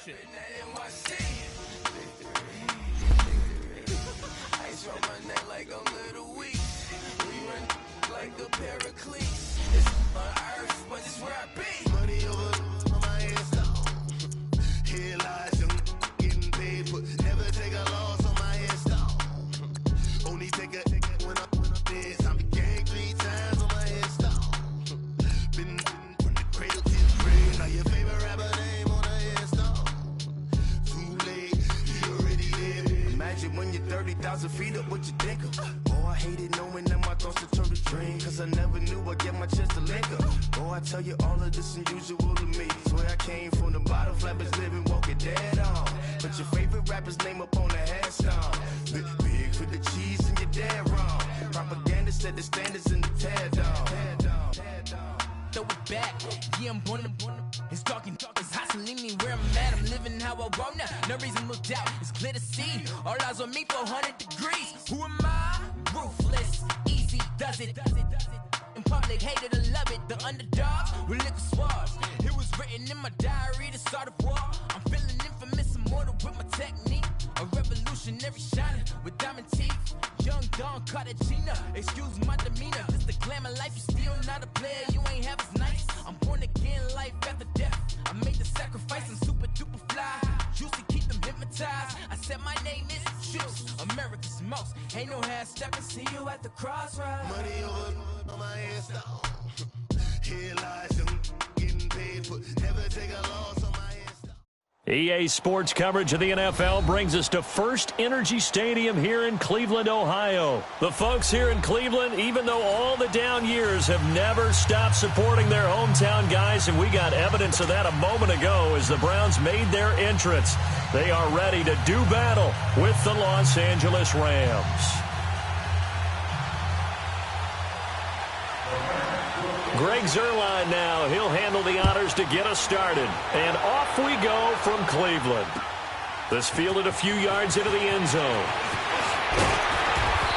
motion. Ice on my neck like a little weak. We run like a paraclete. It's on earth, but it's where I be. Money over on my headstone. Here lies young getting paid, but never take a loss on my headstone. Only take a when I'm dead. I'm gang 3 times on my headstone. Been from the cradle to the grave. Now your favorite rapper name on a headstone. Too late, he already there. Imagine when you're 30,000 feet up, what you think of? Oh, I hated knowing that my thoughts would turn to dream. Cause I never knew I'd get my chance to link up. Oh, I tell you all of this unusual to me. Swear I came from the bottom, flappers living, walking dead on. Put your favorite rapper's name up on the headstone. Big for the cheese and you're dead wrong. Propaganda set the standards in the tear down. Throw it back, yeah, I'm born to it's talking, it's hustling me where I'm at. I'm living how I want now. No reason to look doubt, it's clear to see. All eyes on me, 400 degrees. Who am I? Ruthless, easy, does it. In public, hated or love it. The underdogs with liquor swabs. It was written in my diary to start a war. I'm feeling infamous, immortal with my technique. A revolutionary shining with diamond teeth. Young Don Cartagena, excuse my demeanor. This the glamour life, you still not a player. You ain't half as nice. I'm born again, life after death. I made the sacrifice, I'm super duper fly. Used to keep them hypnotized. I said my name is Juice, America's most. Ain't no half stepping, see you at the crossroads. Money over on my headstone. Here lies young getting paid, but never take a loss on my headstone. EA Sports coverage of the NFL brings us to First Energy Stadium here in Cleveland, Ohio. The folks here in Cleveland, even though all the down years, have never stopped supporting their hometown guys, and we got evidence of that a moment ago as the Browns made their entrance. They are ready to do battle with the Los Angeles Rams. Greg Zuerlein now. He'll handle the honors to get us started. And off we go from Cleveland. This fielded a few yards into the end zone.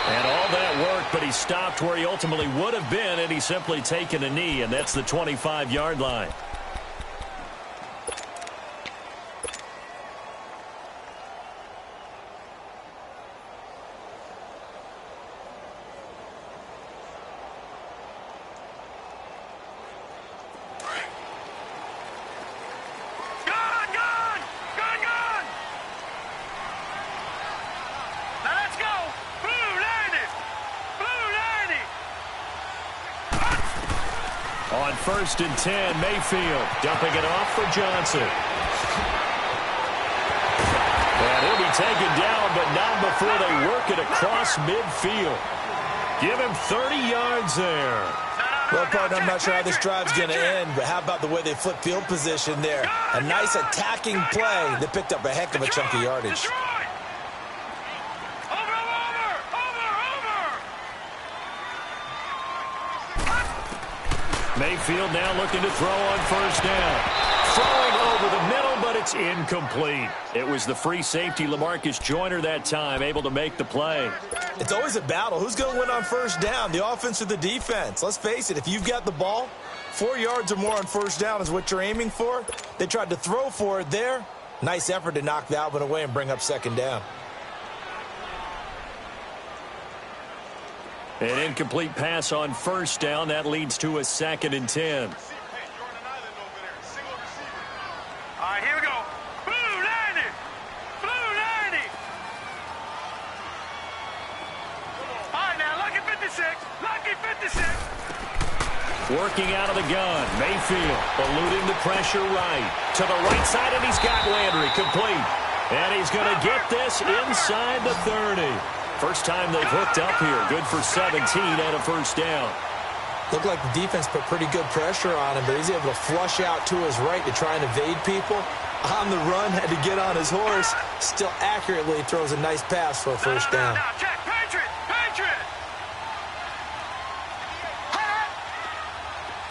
And all that work, but he stopped where he ultimately would have been had he simply taken a knee, and that's the 25-yard line. On 1st and 10, Mayfield dumping it off for Johnson. And he'll be taken down, but not before they work it across midfield. Give him 30 yards there. Well, partner, I'm not sure how this drive's going to end, but how about the way they flip field position there? A nice attacking play that picked up a heck of a chunk of yardage. Mayfield now looking to throw on 1st down. Throwing over the middle, but it's incomplete. It was the free safety, LaMarcus Joyner, that time, able to make the play. It's always a battle. Who's going to win on 1st down, the offense or the defense? Let's face it, if you've got the ball, 4 yards or more on 1st down is what you're aiming for. They tried to throw for it there. Nice effort to knock that one away and bring up 2nd down. An incomplete pass on 1st down. That leads to a 2nd and 10. All right, here we go. Blue 90. Blue 90. All right, now, lucky 56. Lucky 56. Working out of the gun. Mayfield eluding the pressure right. To the right side, and he's got Landry complete. And he's going to get this inside the 30. First time they've hooked up here. Good for 17 and a 1st down. Looked like the defense put pretty good pressure on him, but he's able to flush out to his right to try and evade people. On the run, had to get on his horse. Still accurately throws a nice pass for a 1st down. Now, check. Patriot. Patriot.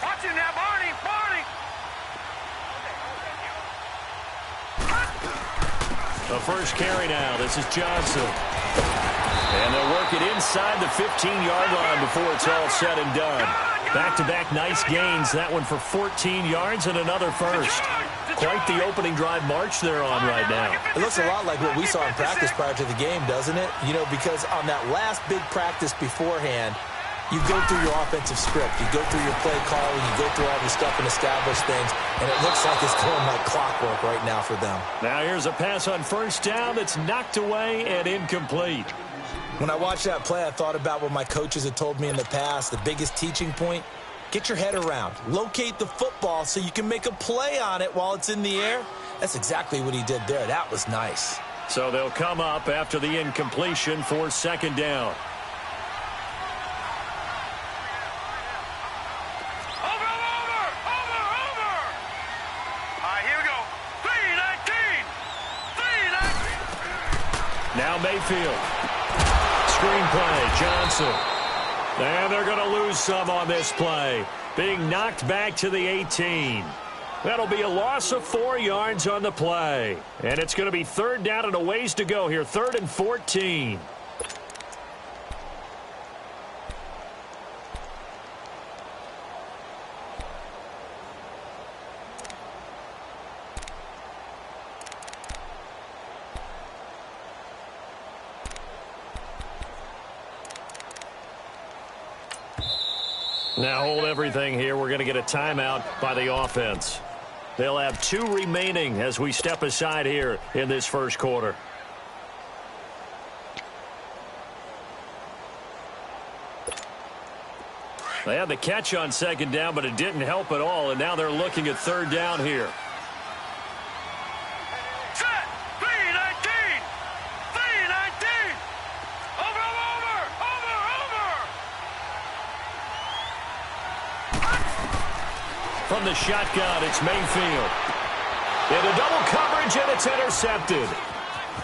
Watch him now, Barney. Barney. The first carry now. This is Johnson. And they'll work it inside the 15-yard line before it's all said and done. Back-to-back nice gains. That one for 14 yards and another 1st. Quite the opening drive march they're on right now. It looks a lot like what we saw in practice prior to the game, doesn't it? You know, because on that last big practice beforehand, you go through your offensive script, you go through your play calling, you go through all this stuff and establish things, and it looks like it's going like clockwork right now for them. Now here's a pass on first down that's knocked away and incomplete. When I watched that play, I thought about what my coaches had told me in the past. The biggest teaching point, get your head around. Locate the football so you can make a play on it while it's in the air. That's exactly what he did there. That was nice. So they'll come up after the incompletion for second down. Now Mayfield. Screenplay, Johnson. And they're going to lose some on this play. Being knocked back to the 18. That'll be a loss of 4 yards on the play. And it's going to be third down and a ways to go here. 3rd and 14. Now hold everything here. We're going to get a timeout by the offense. They'll have 2 remaining as we step aside here in this first quarter. They had the catch on second down, but it didn't help at all, and now they're looking at third down here. From the shotgun, it's Mayfield. Into double coverage, and it's intercepted.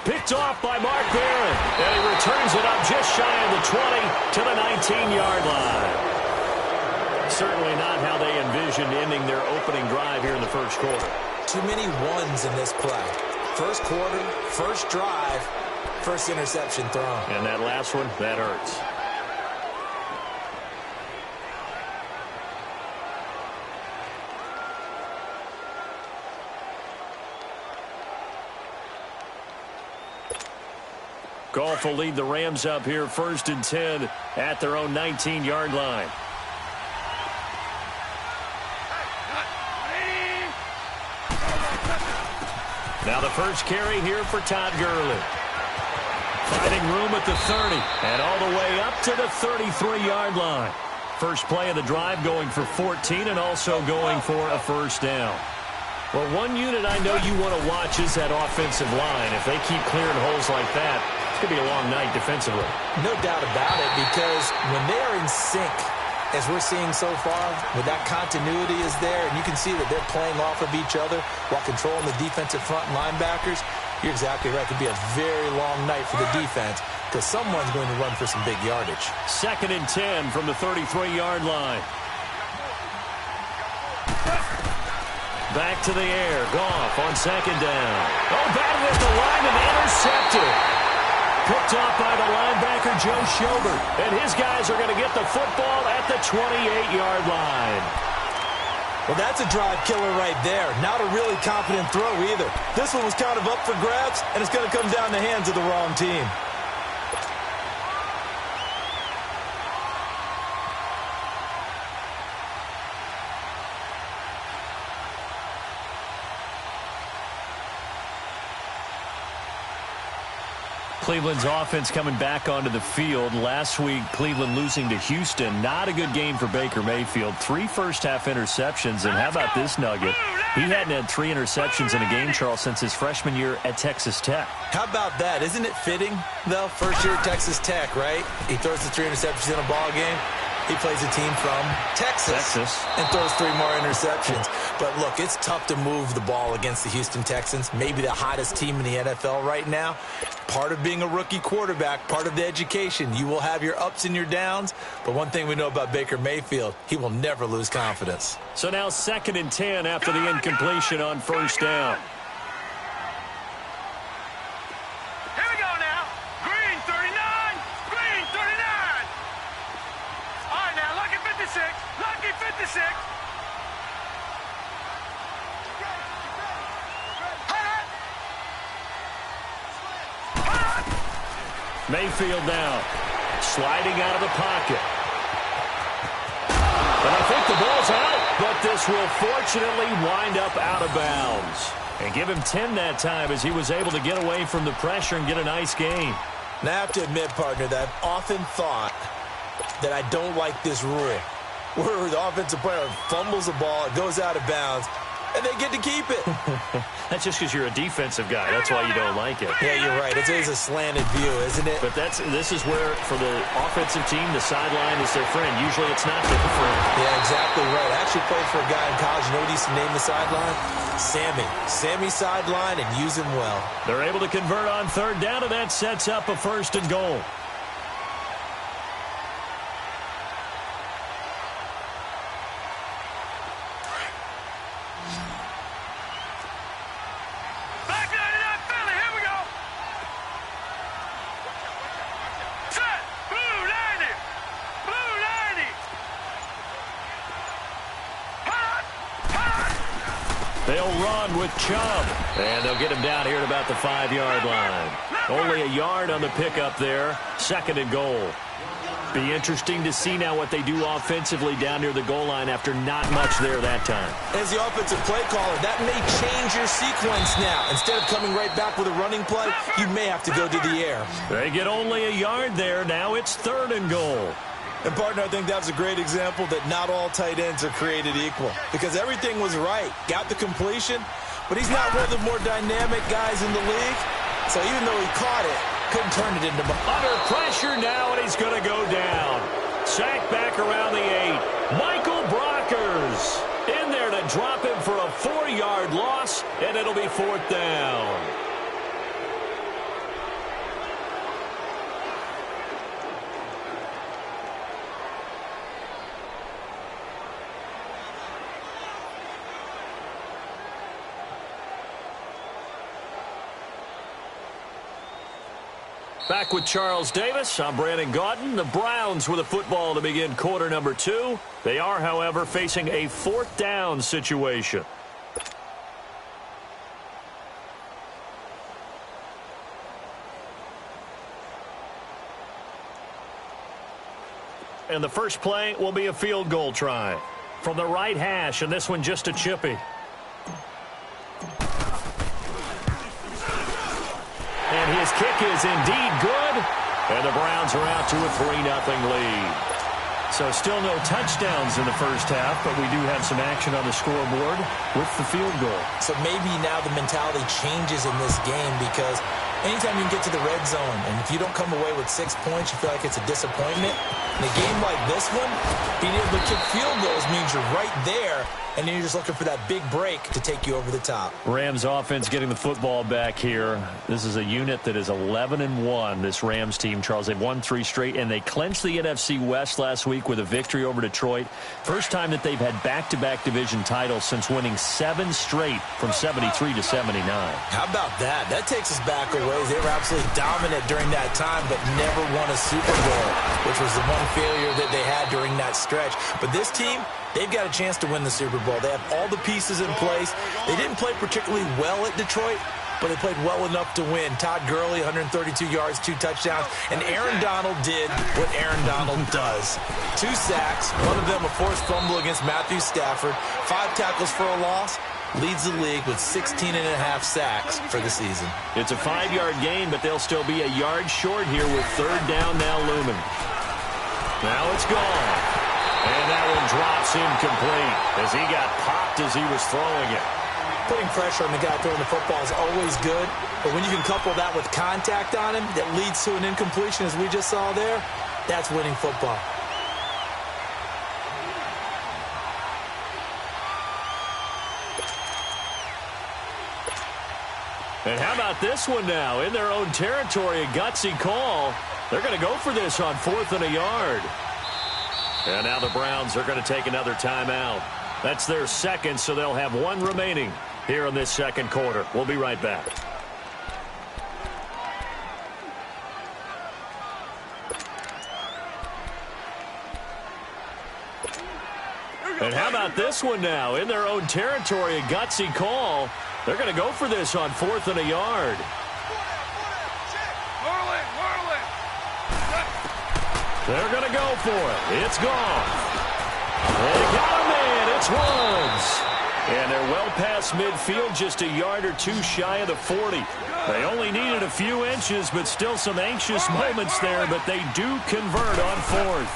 Picked off by Mark Barron, and he returns it up just shy of the 20 to the 19-yard line. Certainly not how they envisioned ending their opening drive here in the first quarter. Too many ones in this play. First quarter, first drive, first interception thrown. And that last one, that hurts. Goff will lead the Rams up here 1st and 10 at their own 19-yard line. Now the first carry here for Todd Gurley. Finding room at the 30 and all the way up to the 33-yard line. First play of the drive going for 14 and also going for a first down. Well, one unit I know you want to watch is that offensive line. If they keep clearing holes like that, it's going to be a long night defensively. No doubt about it, because when they are in sync, as we're seeing so far, when that continuity is there, and you can see that they're playing off of each other while controlling the defensive front linebackers, you're exactly right. It could be a very long night for the defense because someone's going to run for some big yardage. 2nd and 10 from the 33-yard line. Back to the air. Goff on second down. Oh, batted at the line and intercepted. Picked off by the linebacker, Joe Schobert. And his guys are going to get the football at the 28-yard line. Well, that's a drive killer right there. Not a really confident throw either. This one was kind of up for grabs, and it's going to come down the hands of the wrong team. Cleveland's offense coming back onto the field. Last week, Cleveland losing to Houston. Not a good game for Baker Mayfield. 3 first-half interceptions, and how about this nugget? He hadn't had 3 interceptions in a game, Charles, since his freshman year at Texas Tech. How about that? Isn't it fitting, though? First year at Texas Tech, right? He throws the 3 interceptions in a ball game. He plays a team from Texas and throws 3 more interceptions. But look, it's tough to move the ball against the Houston Texans, maybe the hottest team in the NFL right now. Part of being a rookie quarterback, part of the education. You will have your ups and your downs, but one thing we know about Baker Mayfield, he will never lose confidence. So now 2nd and 10 after the incompletion on first down. Lucky 56. Mayfield now, sliding out of the pocket. And I think the ball's out, but this will fortunately wind up out of bounds. And give him 10 that time as he was able to get away from the pressure and get a nice gain. Now, I have to admit, partner, that I've often thought that I don't like this rule, where the offensive player fumbles the ball, it goes out of bounds, and they get to keep it. That's just because you're a defensive guy. That's why you don't like it. Yeah, you're right. It is a slanted view, isn't it? But this is where, for the offensive team, the sideline is their friend. Usually it's not their friend. Yeah, exactly right. I actually played for a guy in college. You know what he used to name the sideline? Sammy. Sammy sideline, and use him well. They're able to convert on third down, and that sets up a 1st and goal. They'll run with Chubb. And they'll get him down here at about the 5-yard line. Only a yard on the pickup there. 2nd and goal. Be interesting to see now what they do offensively down near the goal line after not much there that time. As the offensive play caller, that may change your sequence now. Instead of coming right back with a running play, you may have to go to the air. They get only a yard there. Now it's 3rd and goal. And, partner, I think that was a great example that not all tight ends are created equal. Because everything was right. Got the completion, but he's not one of the more dynamic guys in the league. So even though he caught it, couldn't turn it into... Under pressure now, and he's going to go down. Sacked back around the 8. Michael Brockers in there to drop him for a 4-yard loss, and it'll be 4th down. Back with Charles Davis, I'm Brandon Gaudin. The Browns with a football to begin quarter number 2. They are, however, facing a 4th down situation. And the first play will be a field goal try from the right hash, and this one just a chippy. And his kick is indeed good. And the Browns are out to a 3-0 lead. So still no touchdowns in the first half, but we do have some action on the scoreboard with the field goal. So maybe now the mentality changes in this game because anytime you can get to the red zone, and if you don't come away with 6 points, you feel like it's a disappointment. In a game like this one, being able to kick field goals means you're right there, and then you're just looking for that big break to take you over the top. Rams offense getting the football back here. This is a unit that is 11-1, this Rams team, Charles. They've won 3 straight, and they clinched the NFC West last week with a victory over Detroit. First time that they've had back-to-back division titles since winning 7 straight from 73 to 79. How about that? That takes us back a ways. They were absolutely dominant during that time, but never won a Super Bowl, which was the one failure that they had during that stretch. But this team, they've got a chance to win the Super Bowl. They have all the pieces in place. They didn't play particularly well at Detroit, but they played well enough to win. Todd Gurley, 132 yards, 2 touchdowns. And Aaron Donald did what Aaron Donald does. 2 sacks, one of them a forced fumble against Matthew Stafford, 5 tackles for a loss. Leads the league with 16.5 sacks for the season. It's a 5-yard gain, but they'll still be a yard short here with 3rd down now looming. Now it's gone. And that one drops incomplete as he got popped as he was throwing it. Putting pressure on the guy throwing the football is always good, but when you can couple that with contact on him that leads to an incompletion, as we just saw there, that's winning football. And how about this one now? In their own territory, a gutsy call. They're going to go for this on 4th and a yard. And now the Browns are going to take another timeout. That's their 2nd, so they'll have 1 remaining here in this 2nd quarter. We'll be right back. And how about this one now? In their own territory, a gutsy call. They're going to go for this on 4th and a yard. They're going to go for it. It's gone. They got him in. It's Woods. And they're well past midfield, just a yard or two shy of the 40. They only needed a few inches, but still some anxious moments there, but they do convert on fourth.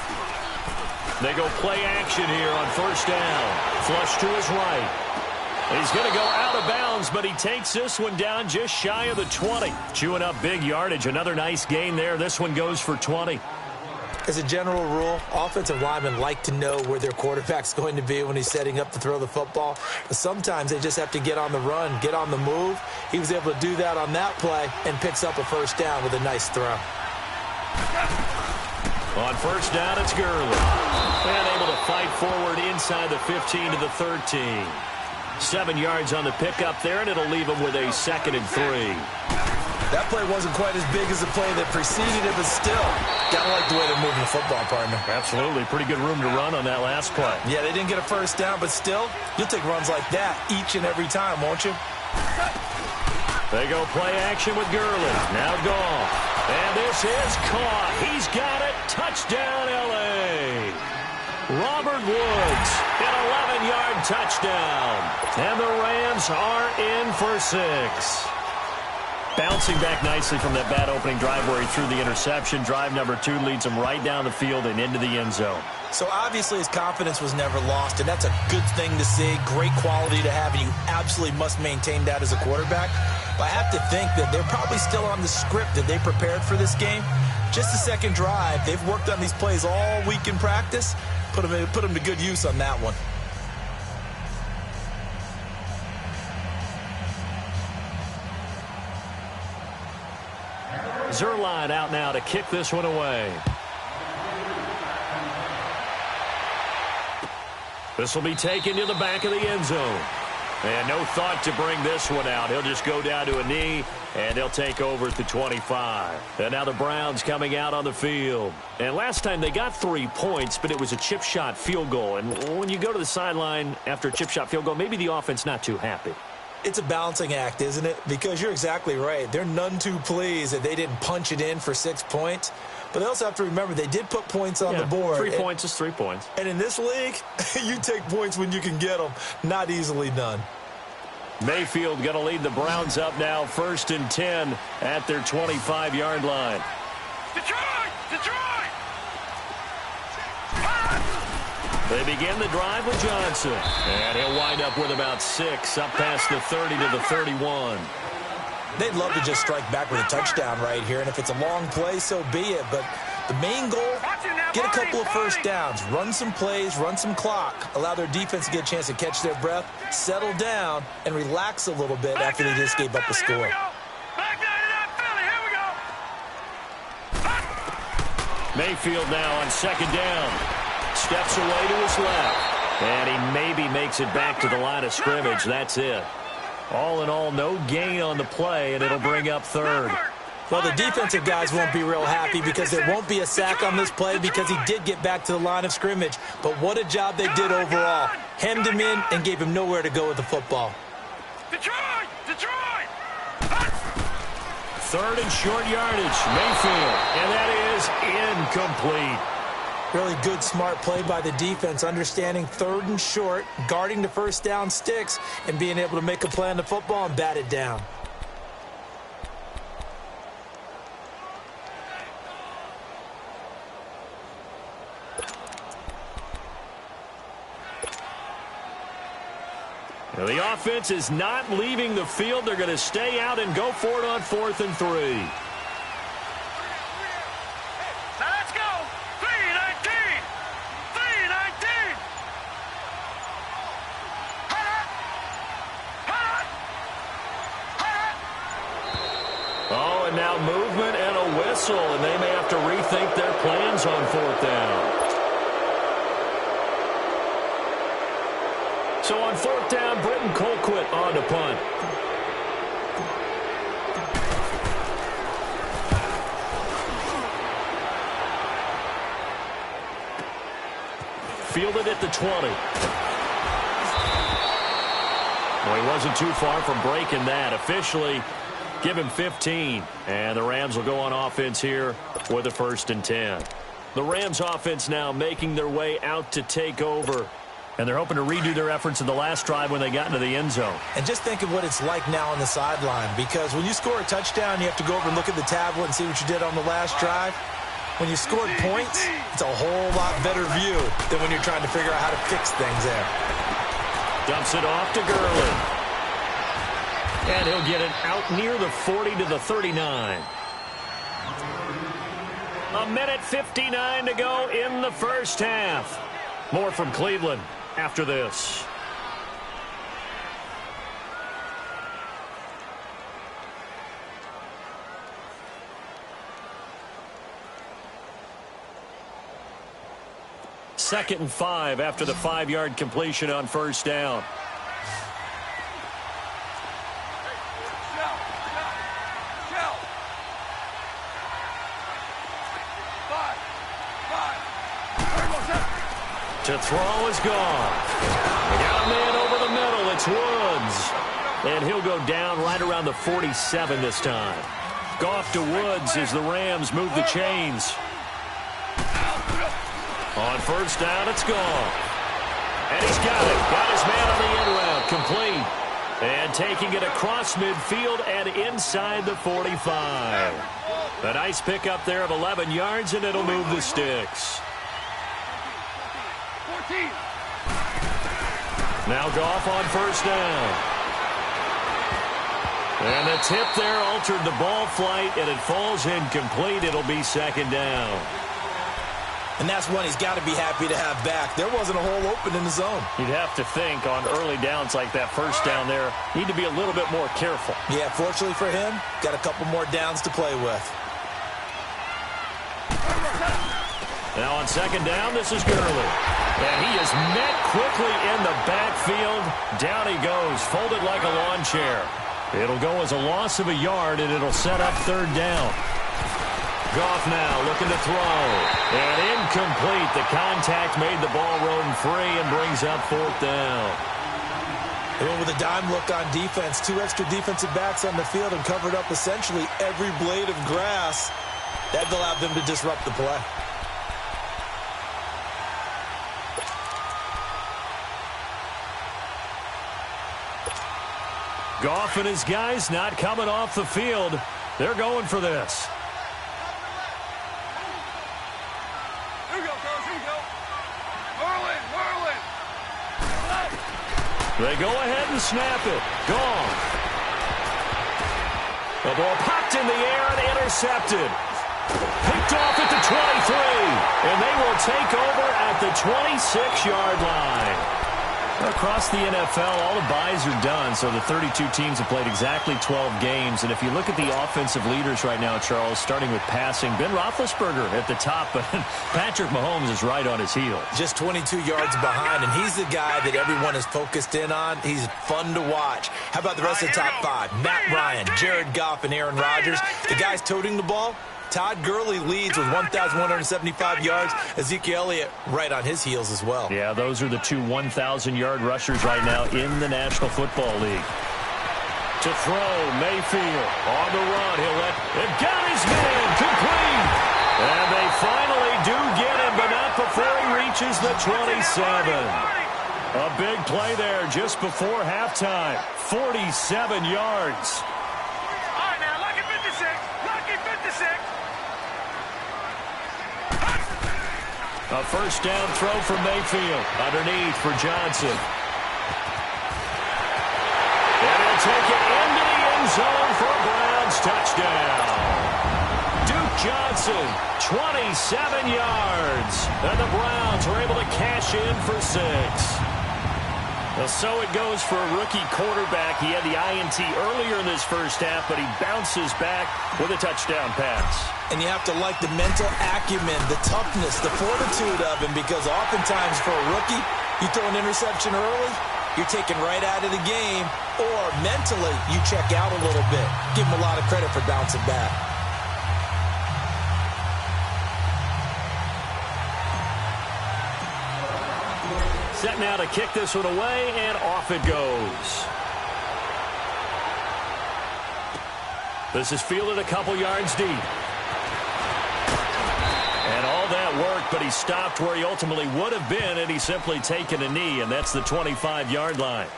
They go play action here on first down. Flush to his right. He's going to go out of bounds, but he takes this one down just shy of the 20. Chewing up big yardage. Another nice gain there. This one goes for 20. As a general rule, offensive linemen like to know where their quarterback's going to be when he's setting up to throw the football. But sometimes they just have to get on the run, get on the move. He was able to do that on that play and picks up a first down with a nice throw. On first down, it's Gurley. And able to fight forward inside the 15 to the 13. 7 yards on the pickup there, and it'll leave him with a 2nd and 3. That play wasn't quite as big as the play that preceded it, but still, gotta like the way they're moving the football, partner. Absolutely. Pretty good room to run on that last play. Yeah, they didn't get a first down, but still, you'll take runs like that each and every time, won't you? They go play action with Gurley. Now Goff. And this is caught. He's got it. Touchdown, L.A. Robert Woods, an 11-yard touchdown. And the Rams are in for 6. Bouncing back nicely from that bad opening drive where he threw the interception. Drive number 2 leads him right down the field and into the end zone. So obviously his confidence was never lost, and that's a good thing to see. Great quality to have, and you absolutely must maintain that as a quarterback. But I have to think that they're probably still on the script that they prepared for this game. Just the second drive. They've worked on these plays all week in practice. Put them to good use on that one. Zerline out now to kick this one away. This will be taken to the back of the end zone. And no thought to bring this one out. He'll just go down to a knee, and he'll take over at the 25. And now the Browns coming out on the field. And last time they got 3 points, but it was a chip shot field goal. And when you go to the sideline after a chip shot field goal, maybe the offense not too happy. It's a balancing act, isn't it? Because you're exactly right. They're none too pleased that they didn't punch it in for 6 points. But they also have to remember they did put points on the board. 3 points is 3 points. And in this league, you take points when you can get them. Not easily done. Mayfield going to lead the Browns up now, 1st and 10 at their 25-yard line. Detroit! Detroit! They begin the drive with Johnson. And he'll wind up with about 6, up past the 30 to the 31. They'd love to just strike back with a touchdown right here, and if it's a long play, so be it. But the main goal, get a couple of first downs, run some plays, run some clock, allow their defense to get a chance to catch their breath, settle down, and relax a little bit after they just gave up a score. Mayfield now on 2nd down. Steps away to his left. And he maybe makes it back to the line of scrimmage. That's it. All in all, no gain on the play, and it'll bring up 3rd. Well, the defensive guys won't be real happy because there won't be a sack on this play because he did get back to the line of scrimmage. But what a job they did overall. Hemmed him in and gave him nowhere to go with the football. Detroit! Detroit! 3rd and short yardage. Mayfield. And that is incomplete. Really good, smart play by the defense, understanding 3rd and short, guarding the first down sticks, and being able to make a play on the football and bat it down. Now the offense is not leaving the field. They're going to stay out and go for it on 4th and 3. Oh, and now movement and a whistle, and they may have to rethink their plans on 4th down. So on 4th down, Britton Colquitt on to punt. Fielded at the 20. Well, he wasn't too far from breaking that. Officially, give him 15. And the Rams will go on offense here with a 1st and 10. The Rams offense now making their way out to take over. And they're hoping to redo their efforts in the last drive when they got into the end zone. And just think of what it's like now on the sideline, because when you score a touchdown, you have to go over and look at the tablet and see what you did on the last drive. When you scored points, it's a whole lot better view than when you're trying to figure out how to fix things there. Dumps it off to Gurley. And he'll get it out near the 40 to the 39. A minute 59 to go in the first half. More from Cleveland after this. Second and 5 after the 5-yard completion on first down. To throw is gone. They got a man over the middle. It's Woods. And he'll go down right around the 47 this time. Goff to Woods as the Rams move the chains. On first down, it's gone. And he's got it. Got his man on the end route. Complete. And taking it across midfield and inside the 45. A nice pickup there of 11 yards, and it'll move the sticks. Now Goff on first down. And the tip there altered the ball flight, and it falls incomplete. It'll be second down. And that's one he's got to be happy to have back. There wasn't a hole open in the zone. You'd have to think on early downs like that first down there, need to be a little bit more careful. Yeah, fortunately for him, got a couple more downs to play with. Now on second down, this is Gurley. And he is met quickly in the backfield. Down he goes, folded like a lawn chair. It'll go as a loss of a yard, and it'll set up third down. Goff now looking to throw. And incomplete. The contact made the ball roam free and brings up fourth down. They went with a dime look on defense. 2 extra defensive backs on the field and covered up essentially every blade of grass. That allowed them to disrupt the play. Goff and his guys not coming off the field. They're going for this. Here we go, fellas, here we go. Whirling, whirling. They go ahead and snap it. Gone. The ball popped in the air and intercepted. Picked off at the 23. And they will take over at the 26-yard line. Across the NFL, all the byes are done, so the 32 teams have played exactly 12 games. And if you look at the offensive leaders right now, Charles, starting with passing, Ben Roethlisberger at the top, but Patrick Mahomes is right on his heels. Just 22 yards behind, and he's the guy that everyone is focused in on. He's fun to watch. How about the rest of the top 5? Matt Ryan, Jared Goff, and Aaron Rodgers. The guys toting the ball. Todd Gurley leads with 1,175 yards. Ezekiel Elliott right on his heels as well. Yeah, those are the 2 1,000-yard rushers right now in the National Football League. To throw, Mayfield on the run. They've got his man complete. And they finally do get him, but not before he reaches the 27. A big play there just before halftime. 47 yards. All right, now, lucky 56. Lucky 56. A first down throw for Mayfield. Underneath for Johnson. And he'll take it into the end zone for a Browns touchdown. Duke Johnson, 27 yards. And the Browns were able to cash in for 6. Well, so it goes for a rookie quarterback. He had the INT earlier in this first half, but he bounces back with a touchdown pass. And you have to like the mental acumen, the toughness, the fortitude of him, because oftentimes for a rookie, you throw an interception early, you're taken right out of the game, or mentally you check out a little bit. Give him a lot of credit for bouncing back. Set now to kick this one away, and off it goes. This is fielded a couple yards deep. And all that but he stopped where he ultimately would have been, and he's simply taken a knee, and that's the 25-yard line.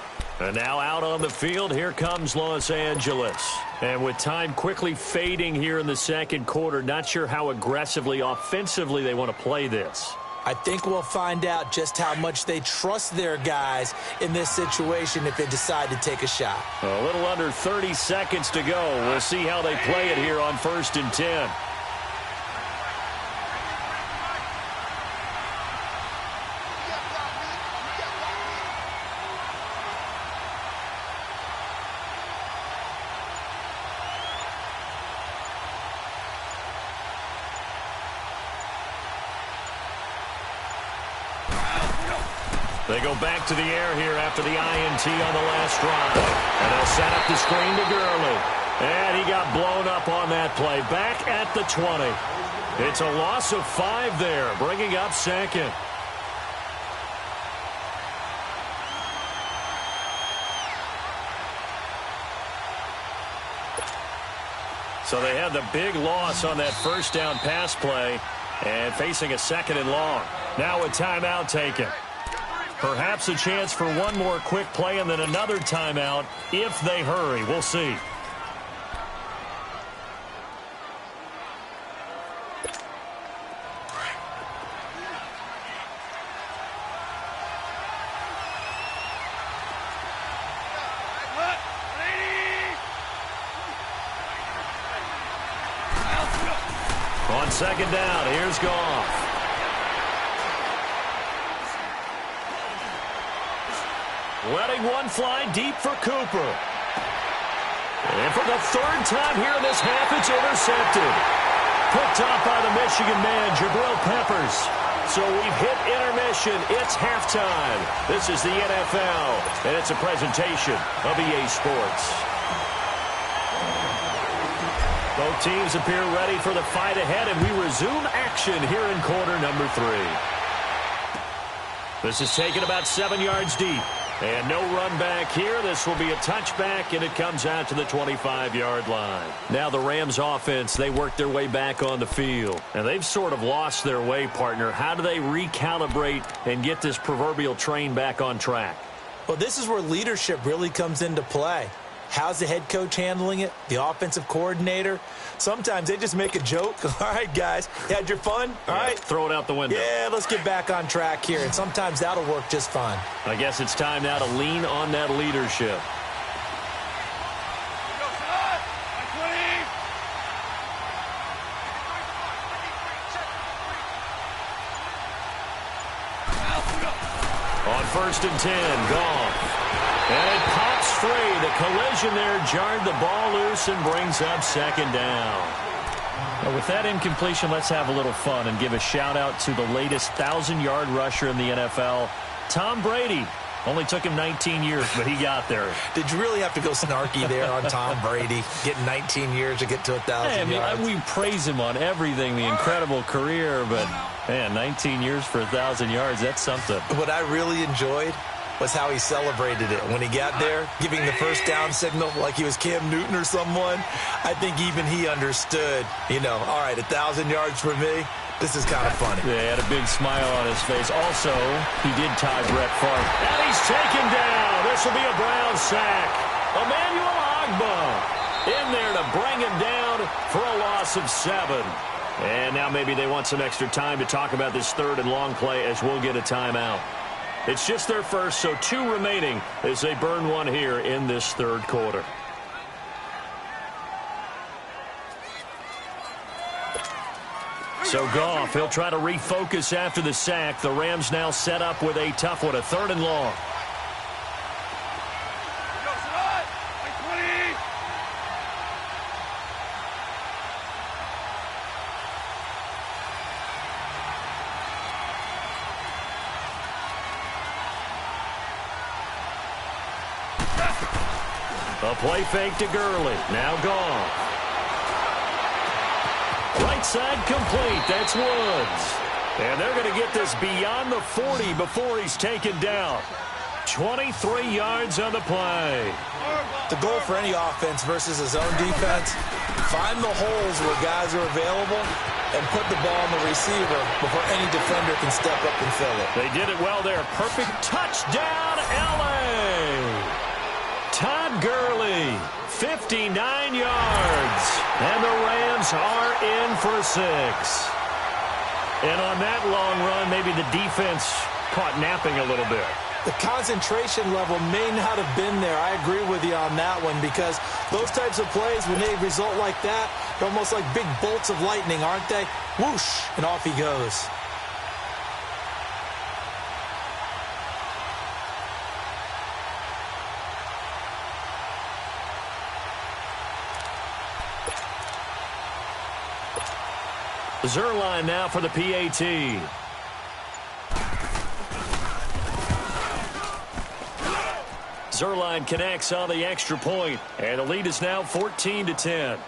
And now out on the field, here comes Los Angeles. And with time quickly fading here in the second quarter, not sure how aggressively, offensively they want to play this. I think we'll find out just how much they trust their guys in this situation if they decide to take a shot. A little under 30 seconds to go. We'll see how they play it here on 1st and 10. They go back to the air here after the INT on the last drive. And they'll set up the screen to Gurley. And he got blown up on that play. Back at the 20. It's a loss of 5 there, bringing up second. So they had the big loss on that first down pass play and facing a 2nd and long. Now a timeout taken. Perhaps a chance for one more quick play and then another timeout if they hurry. We'll see. On 2nd down, here's Goff. Letting one fly deep for Cooper. And for the 3rd time here in this half, it's intercepted. Picked off by the Michigan man, Jabril Peppers. So we've hit intermission. It's halftime. This is the NFL, and it's a presentation of EA Sports. Both teams appear ready for the fight ahead, and we resume action here in quarter number 3. This is taken about 7 yards deep. And no run back here. This will be a touchback, and it comes out to the 25-yard line. Now the Rams offense, they work their way back on the field. And they've sort of lost their way, partner. How do they recalibrate and get this proverbial train back on track? Well, this is where leadership really comes into play. How's the head coach handling it? The offensive coordinator? Sometimes they just make a joke. All right, guys, had your fun? All right. Throw it out the window. Yeah, let's get back on track here. And sometimes that'll work just fine. I guess it's time now to lean on that leadership. On 1st and 10, Goff. And it pops free. The collision there jarred the ball loose and brings up 2nd down. Well, with that incompletion, let's have a little fun and give a shout-out to the latest 1,000-yard rusher in the NFL, Tom Brady. Only took him 19 years, but he got there. Did you really have to go snarky there on Tom Brady, getting 19 years to get to 1,000 yards? We praise him on everything, the incredible career, but, man, 19 years for 1,000 yards, that's something. What I really enjoyed was how he celebrated it. When he got there, giving the first down signal like he was Cam Newton or someone, I think even he understood, all right, 1,000 yards for me, this is kind of funny. Yeah, he had a big smile on his face. Also, he did tie Brett Favre. And he's taken down. This will be a Brown sack. Emmanuel Ogbah in there to bring him down for a loss of 7. And now maybe they want some extra time to talk about this 3rd and long play as we'll get a timeout. It's just their first, so 2 remaining as they burn one here in this 3rd quarter. So Goff, he'll try to refocus after the sack. The Rams now set up with a tough one, a 3rd and long. A play fake to Gurley. Now Goff. Right side complete. That's Woods. And they're going to get this beyond the 40 before he's taken down. 23 yards on the play. The goal for any offense versus his own defense, Find the holes where guys are available and put the ball on the receiver before any defender can step up and fill it. They did it well there. Perfect touchdown, L.A. Todd Gurley, 59 yards. And the Rams are in for 6. And on that long run, maybe the defense caught napping a little bit. The concentration level may not have been there. I agree with you on that one, because those types of plays, when they result like that, they're almost like big bolts of lightning, aren't they? Whoosh, and off he goes. Zerline now for the PAT. Zerline connects on the extra point, and the lead is now 14-10.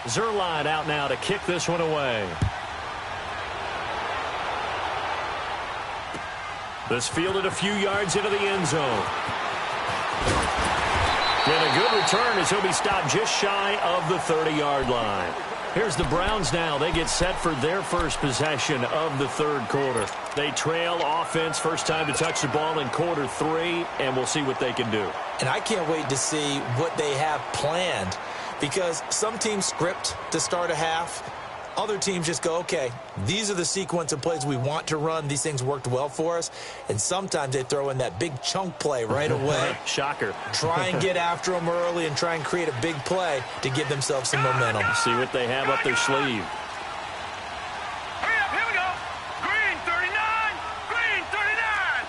Zerline out now to kick this one away. This fielded a few yards into the end zone. And a good return as he'll be stopped just shy of the 30-yard line. Here's the Browns now. They get set for their first possession of the third quarter. They trail offense, first time to touch the ball in quarter 3, and we'll see what they can do. And I can't wait to see what they have planned, because some teams script to start a half. Other teams just go, okay, these are the sequence of plays we want to run. These things worked well for us. And sometimes they throw in that big chunk play right away. Shocker. Try and get after them early and try and create a big play to give themselves some momentum. See what they have up their sleeve. Hurry up, here we go. Green 39, green 39.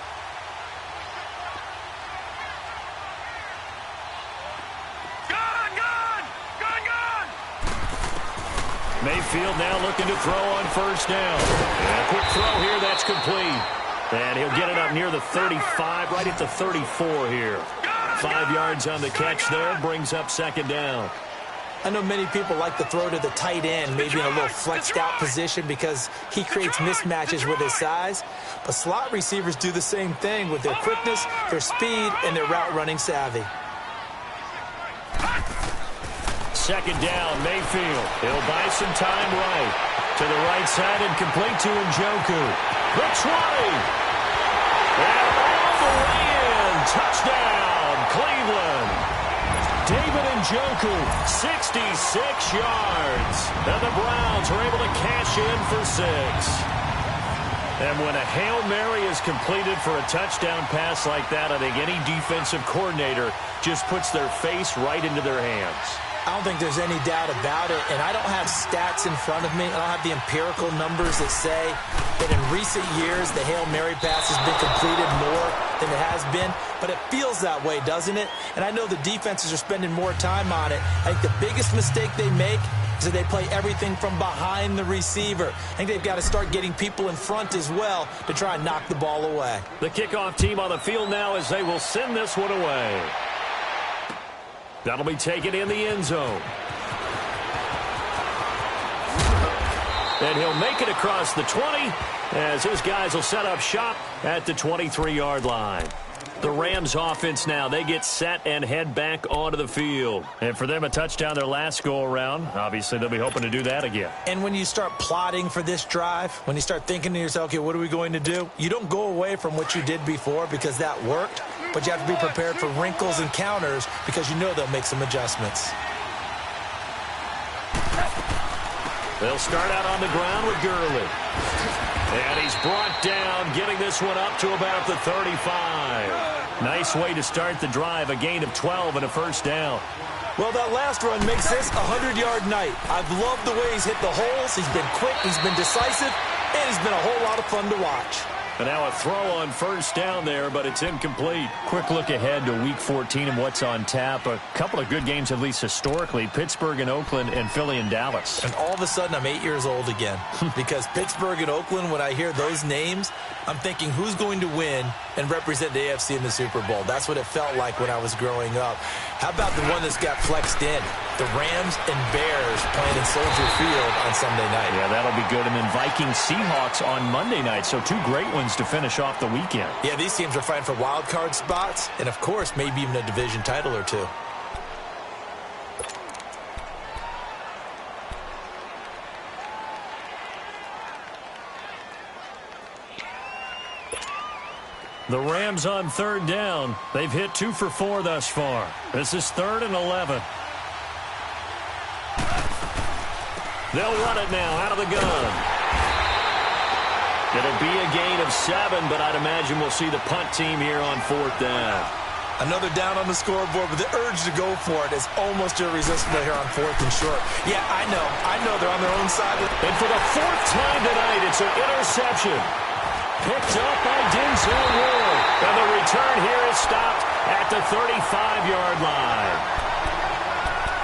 Gone, gone, gone, gone. Mayfield now looking to throw on first down. And a quick throw here, that's complete. And he'll get it up near the 35, right at the 34 here. 5 yards on the catch there, brings up second down. I know many people like to throw to the tight end, maybe in a little flexed out position, because he creates mismatches with his size. But slot receivers do the same thing with their quickness, their speed, and their route running savvy. Second down, Mayfield. He'll buy some time right. To the right side and complete to Njoku. The 20. And all the way in. Touchdown, Cleveland. David Njoku, 66 yards. And the Browns are able to cash in for 6. And when a Hail Mary is completed for a touchdown pass like that, I think any defensive coordinator just puts their face right into their hands. I don't think there's any doubt about it, and I don't have stats in front of me. I don't have the empirical numbers that say that in recent years the Hail Mary pass has been completed more than it has been, but it feels that way, doesn't it? And I know the defenses are spending more time on it. I think the biggest mistake they make is that they play everything from behind the receiver. I think they've got to start getting people in front as well to try and knock the ball away. The kickoff team on the field now as they will send this one away. That'll be taken in the end zone. And he'll make it across the 20 as his guys will set up shop at the 23-yard line. The Rams offense now, they get set and head back onto the field. And for them, a touchdown their last go-around. Obviously, they'll be hoping to do that again. And when you start plotting for this drive, when you start thinking to yourself, okay, what are we going to do? You don't go away from what you did before because that worked, but you have to be prepared for wrinkles and counters because you know they'll make some adjustments. They'll start out on the ground with Gurley. And he's brought down, getting this one up to about the 35. Nice way to start the drive, a gain of 12 and a first down. Well, that last run makes this a 100-yard night. I've loved the way he's hit the holes. He's been quick, he's been decisive, and he's been a whole lot of fun to watch. And now a throw on first down there, but it's incomplete. Quick look ahead to Week 14 and what's on tap. A couple of good games, at least historically. Pittsburgh and Oakland and Philly and Dallas. And all of a sudden, I'm 8 years old again. Because Pittsburgh and Oakland, when I hear those names, I'm thinking who's going to win and represent the AFC in the Super Bowl. That's what it felt like when I was growing up. How about the one that's got flexed in? The Rams and Bears playing in Soldier Field on Sunday night. Yeah, that'll be good. And then Vikings-Seahawks on Monday night. So two great ones to finish off the weekend. Yeah, these teams are fighting for wild card spots and, of course, maybe even a division title or two. The Rams on third down. They've hit 2 for 4 thus far. This is 3rd and 11. They'll run it now out of the gun. It'll be a gain of 7, but I'd imagine we'll see the punt team here on 4th down. Another down on the scoreboard, but the urge to go for it is almost irresistible here on 4th and short. Yeah, I know they're on their own side. And for the 4th time tonight, it's an interception. Picked up by Denzel Ward. And the return here is stopped at the 35-yard line.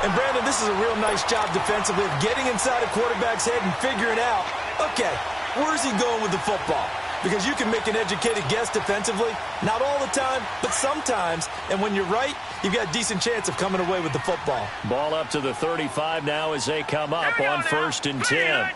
And, Brandon, this is a real nice job defensively of getting inside a quarterback's head and figuring out, okay, where's he going with the football? Because you can make an educated guess defensively. Not all the time, but sometimes. And when you're right, you've got a decent chance of coming away with the football. Ball up to the 35 now as they come up on 1st and 10.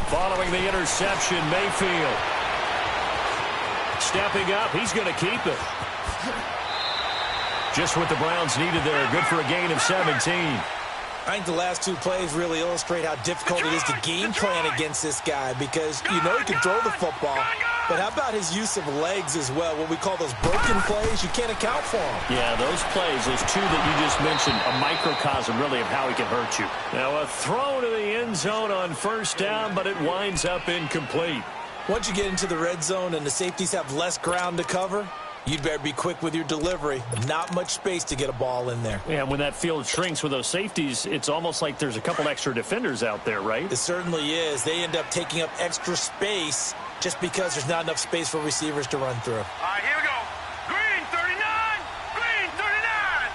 Following the interception, Mayfield. Stepping up, he's going to keep it. Just what the Browns needed there. Good for a gain of 17. I think the last 2 plays really illustrate how difficult it is to game plan against this guy because you know he can throw the football, but how about his use of legs as well? What we call those broken plays, you can't account for them. Yeah, those plays, those 2 that you just mentioned, a microcosm really of how he can hurt you. Now a throw to the end zone on 1st down, but it winds up incomplete. Once you get into the red zone and the safeties have less ground to cover, you'd better be quick with your delivery. Not much space to get a ball in there. Yeah, when that field shrinks with those safeties, it's almost like there's a couple extra defenders out there, right? It certainly is. They end up taking up extra space just because there's not enough space for receivers to run through. All right, here we go. Green 39. Green 39.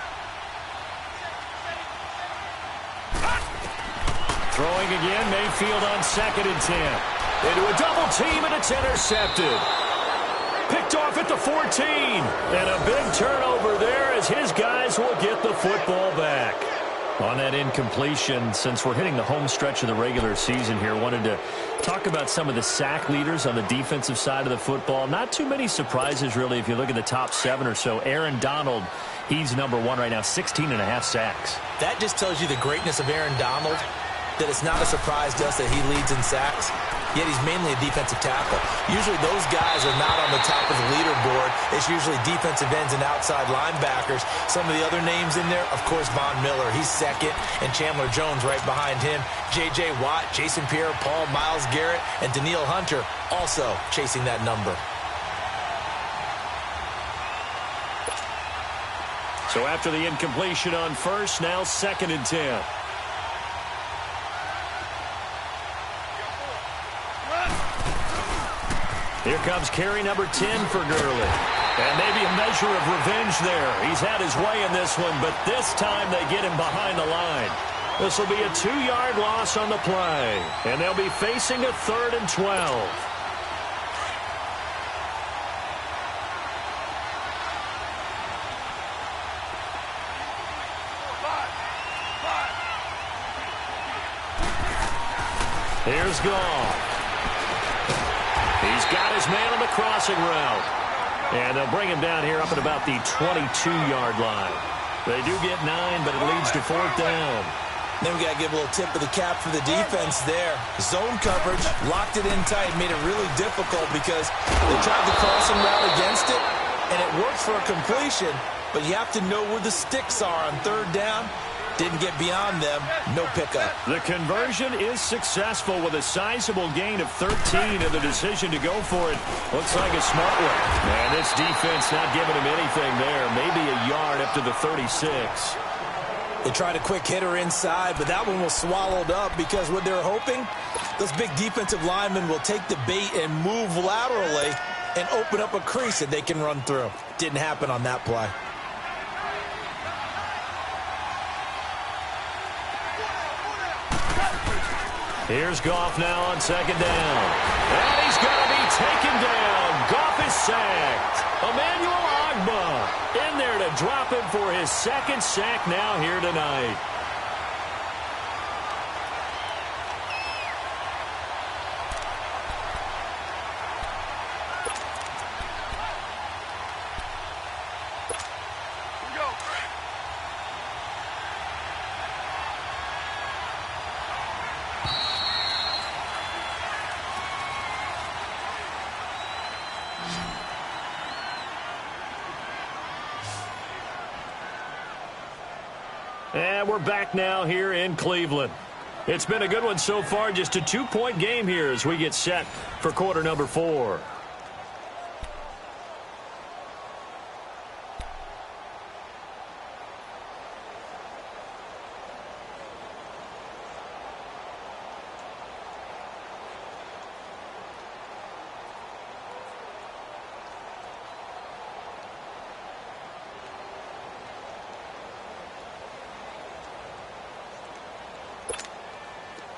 Throwing again, Mayfield on 2nd and 10. Into a double team, and it's intercepted. Picked off at the 14. And a big turnover there as his guys will get the football back. On that incompletion, since we're hitting the home stretch of the regular season here, wanted to talk about some of the sack leaders on the defensive side of the football. Not too many surprises, really, if you look at the top 7 or so. Aaron Donald, he's number 1 right now, 16.5 sacks. That just tells you the greatness of Aaron Donald, that it's not a surprise to us that he leads in sacks. Yet he's mainly a defensive tackle. Usually those guys are not on the top of the leaderboard. It's usually defensive ends and outside linebackers. Some of the other names in there, of course, Von Miller. He's 2nd, and Chandler Jones right behind him. J.J. Watt, Jason Pierre-Paul, Myles Garrett, and Daniil Hunter also chasing that number. So after the incompletion on 1st, now 2nd and 10. Here comes carry number 10 for Gurley. And maybe a measure of revenge there. He's had his way in this one, but this time they get him behind the line. This will be a 2-yard loss on the play. And they'll be facing a 3rd and 12. Here's Goff. He's got his man on the crossing route. And they'll bring him down here up at about the 22-yard line. They do get 9, but it leads to 4th down. Then we got to give a little tip of the cap for the defense there. Zone coverage, locked it in tight, made it really difficult because they tried the crossing route against it, and it worked for a completion, but you have to know where the sticks are on 3rd down. Didn't get beyond them. No pickup. The conversion is successful with a sizable gain of 13, and the decision to go for it looks like a smart one. And this defense not giving him anything there. Maybe a yard up to the 36. They tried a quick hitter inside, but that one was swallowed up because what they're hoping, those big defensive linemen will take the bait and move laterally and open up a crease that they can run through. Didn't happen on that play. Here's Goff now on second down. And he's going to be taken down. Goff is sacked. Emmanuel Ogbah in there to drop him for his second sack now here tonight. And we're back now here in Cleveland. It's been a good one so far, just a 2-point game here as we get set for quarter number 4.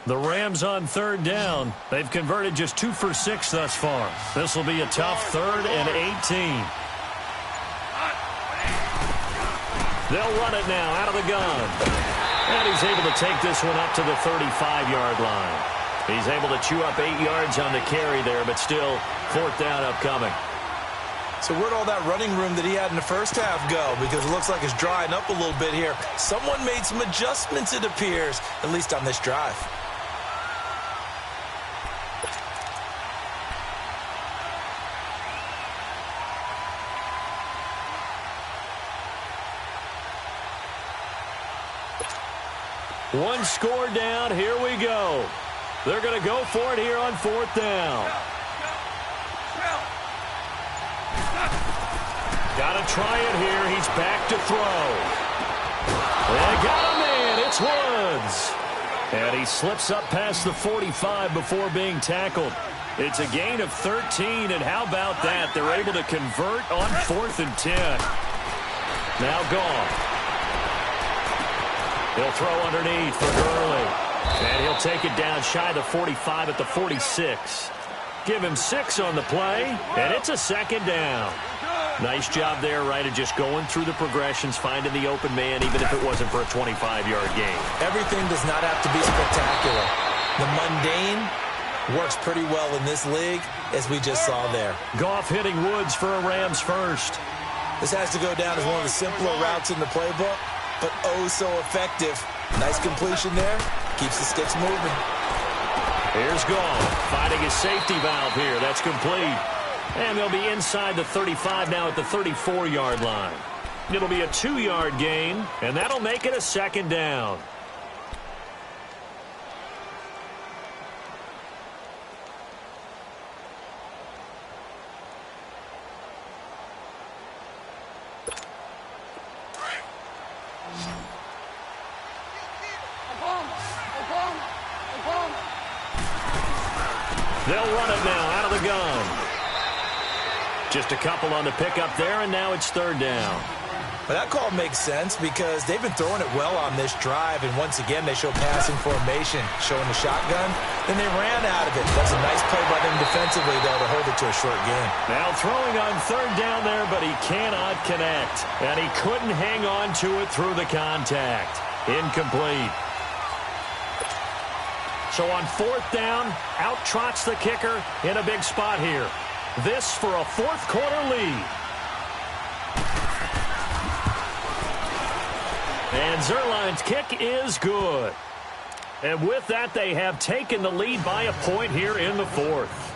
The Rams on third down. They've converted just 2 for 6 thus far. This will be a tough 3rd and 18. They'll run it now out of the gun. And he's able to take this one up to the 35-yard line. He's able to chew up 8 yards on the carry there, but still 4th down upcoming. So where'd all that running room that he had in the first half go? Because it looks like it's drying up a little bit here. Someone made some adjustments, it appears, at least on this drive. One score down. Here we go. They're going to go for it here on 4th down. Got to try it here. He's back to throw. They got him in. It's Woods. And he slips up past the 45 before being tackled. It's a gain of 13, and how about that? They're able to convert on 4th and 10. Now Goff. He'll throw underneath for Gurley. And he'll take it down shy of the 45 at the 46. Give him 6 on the play, and it's a 2nd down. Nice job there, right, of just going through the progressions, finding the open man, even if it wasn't for a 25-yard gain. Everything does not have to be spectacular. The mundane works pretty well in this league, as we just saw there. Goff hitting Woods for a Rams first. This has to go down as one of the simpler routes in the playbook, but oh so effective. Nice completion there. Keeps the sticks moving. Here's Goff finding his safety valve here. That's complete. And they'll be inside the 35 now at the 34-yard line. It'll be a 2-yard gain, and that'll make it a 2nd down. They'll run it now out of the gun. Just a couple on the pickup there, and now it's 3rd down. Well, that call makes sense because they've been throwing it well on this drive, and once again they show passing formation, showing the shotgun. Then they ran out of it. That's a nice play by them defensively, though, to hold it to a short game. Now throwing on 3rd down there, but he cannot connect. And he couldn't hang on to it through the contact. Incomplete. So on 4th down, out trots the kicker in a big spot here. This for a 4th quarter lead. And Zuerlein's kick is good. And with that, they have taken the lead by a point here in the 4th.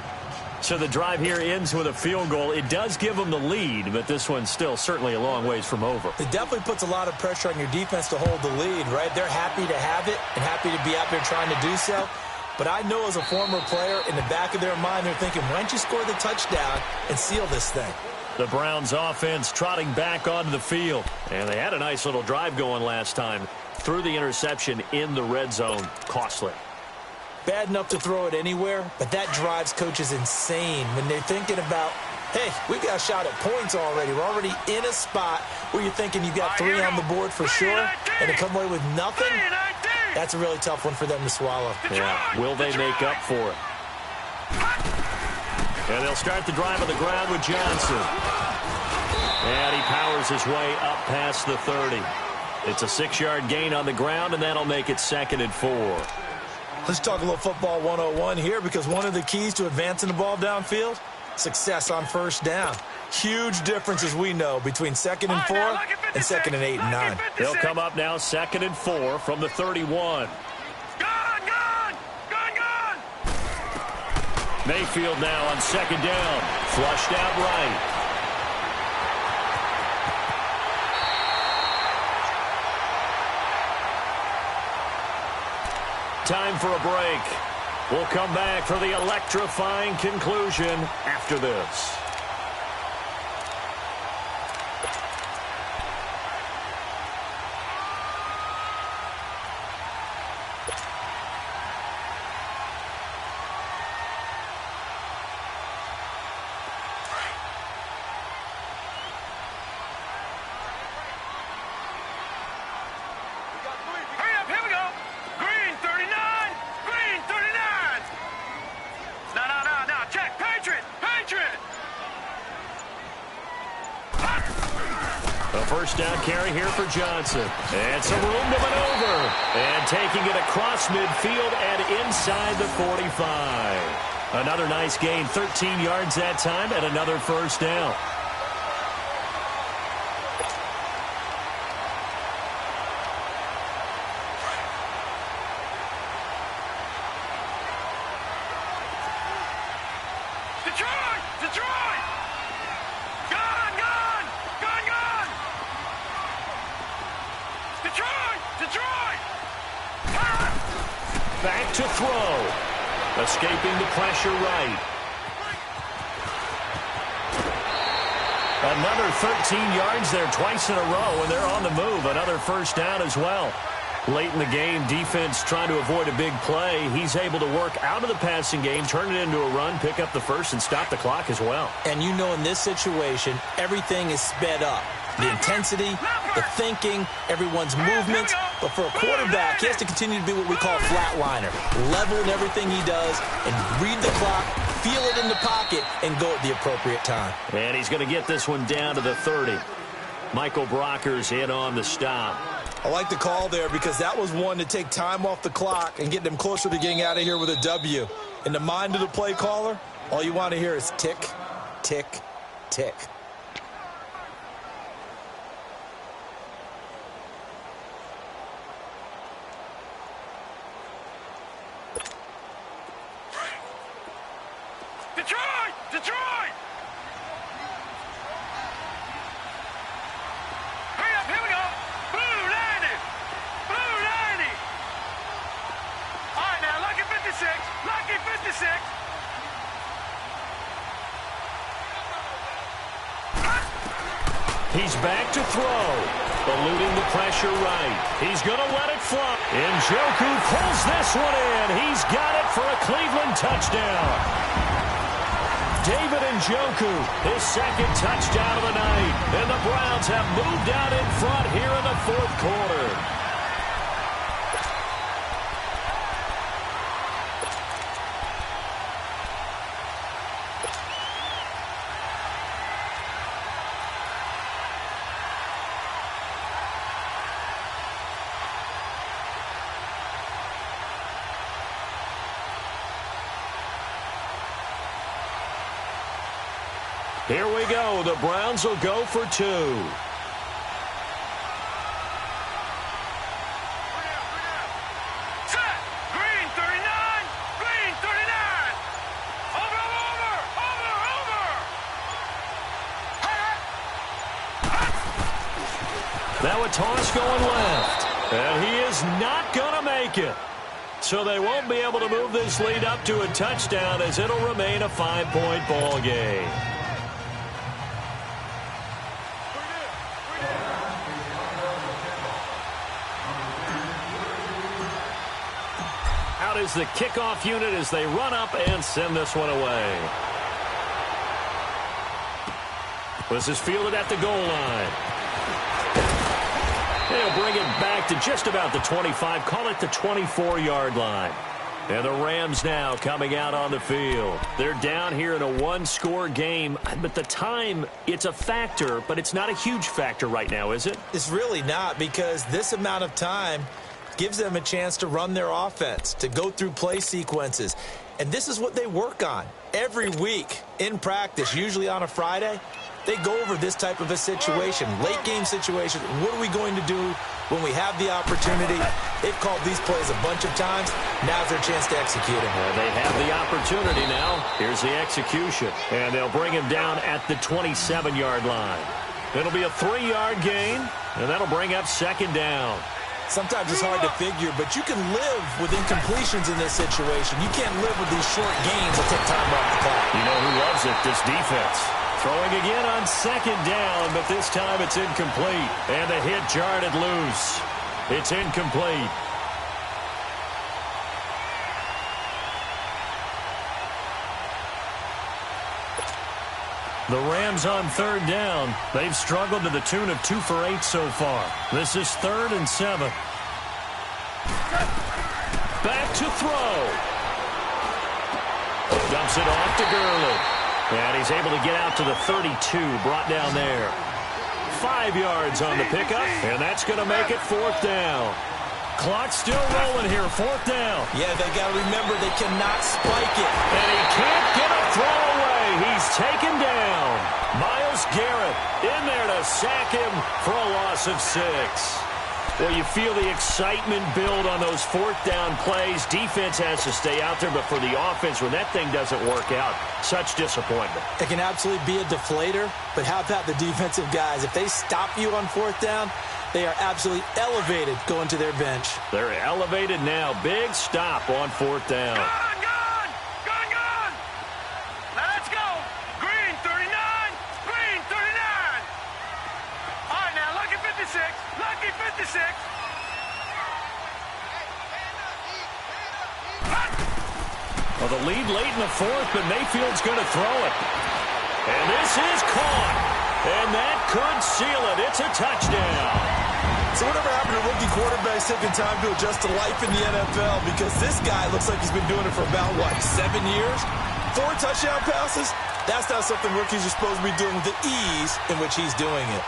So the drive here ends with a field goal. It does give them the lead, but this one's still certainly a long ways from over. It definitely puts a lot of pressure on your defense to hold the lead, right? They're happy to have it and happy to be out there trying to do so. But I know as a former player, in the back of their mind, they're thinking, why don't you score the touchdown and seal this thing? The Browns offense trotting back onto the field. And they had a nice little drive going last time. Threw the interception in the red zone. Costly. Bad enough to throw it anywhere, but that drives coaches insane when they're thinking about, hey, we've got a shot at points already. We're already in a spot where you're thinking you've got 3 on the board for sure, and to come away with nothing, that's a really tough one for them to swallow. Yeah, will they make up for it? And they'll start the drive on the ground with Johnson. And he powers his way up past the 30. It's a 6-yard gain on the ground, and that'll make it 2nd and 4. Let's talk a little football 101 here, because one of the keys to advancing the ball downfield, success on first down. Huge difference, as we know, between 2nd and 4 and 2nd and 8 and 9. They'll come up now 2nd and 4 from the 31. Mayfield now on 2nd down. Flushed out right. Time for a break. We'll come back for the electrifying conclusion after this. First down carry here for Johnson. And some room to maneuver. And taking it across midfield and inside the 45. Another nice gain, 13 yards that time, and another first down. Back to throw. Escaping the pressure right. Another 13 yards there twice in a row, and they're on the move. Another first down as well. Late in the game, defense trying to avoid a big play. He's able to work out of the passing game, turn it into a run, pick up the first, and stop the clock as well. And you know in this situation, everything is sped up. The intensity, the thinking, everyone's movements. But for a quarterback, he has to continue to be what we call a flatliner. Level in everything he does and read the clock, feel it in the pocket, and go at the appropriate time. And he's going to get this one down to the 30. Michael Brocker's in on the stop. I like the call there because that was one to take time off the clock and get them closer to getting out of here with a W. In the mind of the play caller, all you want to hear is tick, tick, tick. Detroit! Hurry up, here we go. Blue 90. Blue 90. All right, now, lucky 56. Lucky 56. He's back to throw. Eluding the pressure right. He's going to let it fly. Njoku pulls this one in. He's got it for a Cleveland touchdown. David Njoku, his second touchdown of the night. And the Browns have moved out in front here in the fourth quarter. Here we go. The Browns will go for 2. Set. Green 39. Green 39. Over. Now a toss going left. And he is not going to make it. So they won't be able to move this lead up to a touchdown as it'll remain a 5-point ball game. Out is the kickoff unit as they run up and send this one away. This is fielded at the goal line. They'll bring it back to just about the 25, call it the 24-yard line. And the Rams now coming out on the field. They're down here in a one-score game, but the time, it's a factor, but it's not a huge factor right now, is it? It's really not, because this amount of time gives them a chance to run their offense, to go through play sequences. And this is what they work on every week in practice, usually on a Friday. They go over this type of a situation, late-game situation. What are we going to do when we have the opportunity? They've called these plays a bunch of times. Now's their chance to execute them. Well, they have the opportunity now. Here's the execution. And they'll bring him down at the 27-yard line. It'll be a 3-yard gain, and that'll bring up second down. Sometimes it's hard to figure, but you can live with incompletions in this situation. You can't live with these short gains that take time off the clock. You know who loves it? This defense. Throwing again on second down, but this time it's incomplete. And the hit jarred it loose. It's incomplete. The Rams on third down. They've struggled to the tune of 2 for 8 so far. This is 3rd and 7. Back to throw. Dumps it off to Gurley. And he's able to get out to the 32, brought down there. 5 yards on the pickup, and that's going to make it 4th down. Clock's still rolling here, 4th down. Yeah, they got to remember they cannot spike it. And he can't get a throw away. He's taken down. Myles Garrett in there to sack him for a loss of 6. Well, you feel the excitement build on those 4th down plays. Defense has to stay out there, but for the offense, when that thing doesn't work out, such disappointment. It can absolutely be a deflator, but how about the defensive guys? If they stop you on 4th down, they are absolutely elevated going to their bench. They're elevated now. Big stop on 4th down. Gone! Let's go! Green 39! Green 39! All right, now, lucky 56! Lucky 56! Well, the lead late in the 4th, but Mayfield's going to throw it. And this is caught. And that could seal it. It's a touchdown. So whatever happened to rookie quarterbacks taking time to adjust to life in the NFL? Because this guy looks like he's been doing it for about, 7 years? 4 touchdown passes? That's not something rookies are supposed to be doing with the ease in which he's doing it.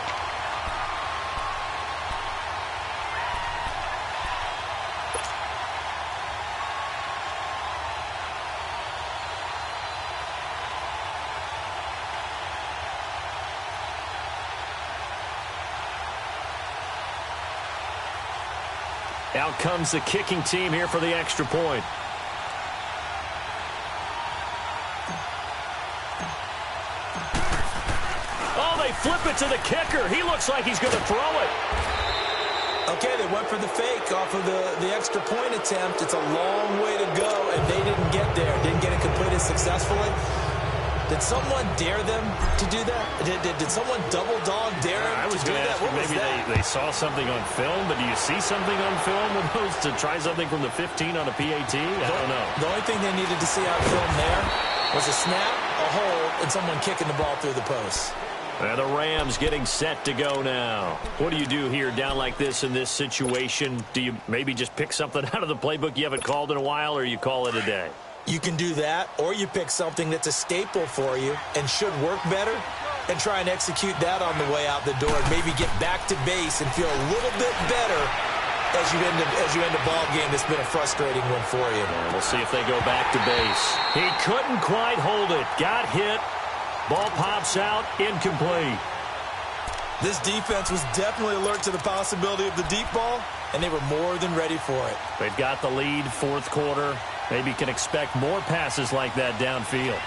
Out comes the kicking team here for the extra point. Oh, they flip it to the kicker. He looks like he's going to throw it. Okay, they went for the fake off of the extra point attempt. It's a long way to go, and they didn't get there. Didn't get it completed successfully. Did someone dare them to do that? Did someone double dog dare them to do that? What was maybe that? they saw something on film, but do you see something on film with those to try something from the 15 on a PAT? I don't know. The only thing they needed to see on film there was a snap, a hold, and someone kicking the ball through the post. And the Rams getting set to go now. What do you do here down like this in this situation? Do you maybe just pick something out of the playbook you haven't called in a while, or you call it a day? You can do that, or you pick something that's a staple for you and should work better and try and execute that on the way out the door and maybe get back to base and feel a little bit better as you end a ball game that's been a frustrating one for you. And we'll see if they go back to base. He couldn't quite hold it. Got hit. Ball pops out. Incomplete. This defense was definitely alert to the possibility of the deep ball, and they were more than ready for it. They've got the lead, 4th quarter. Maybe can expect more passes like that downfield.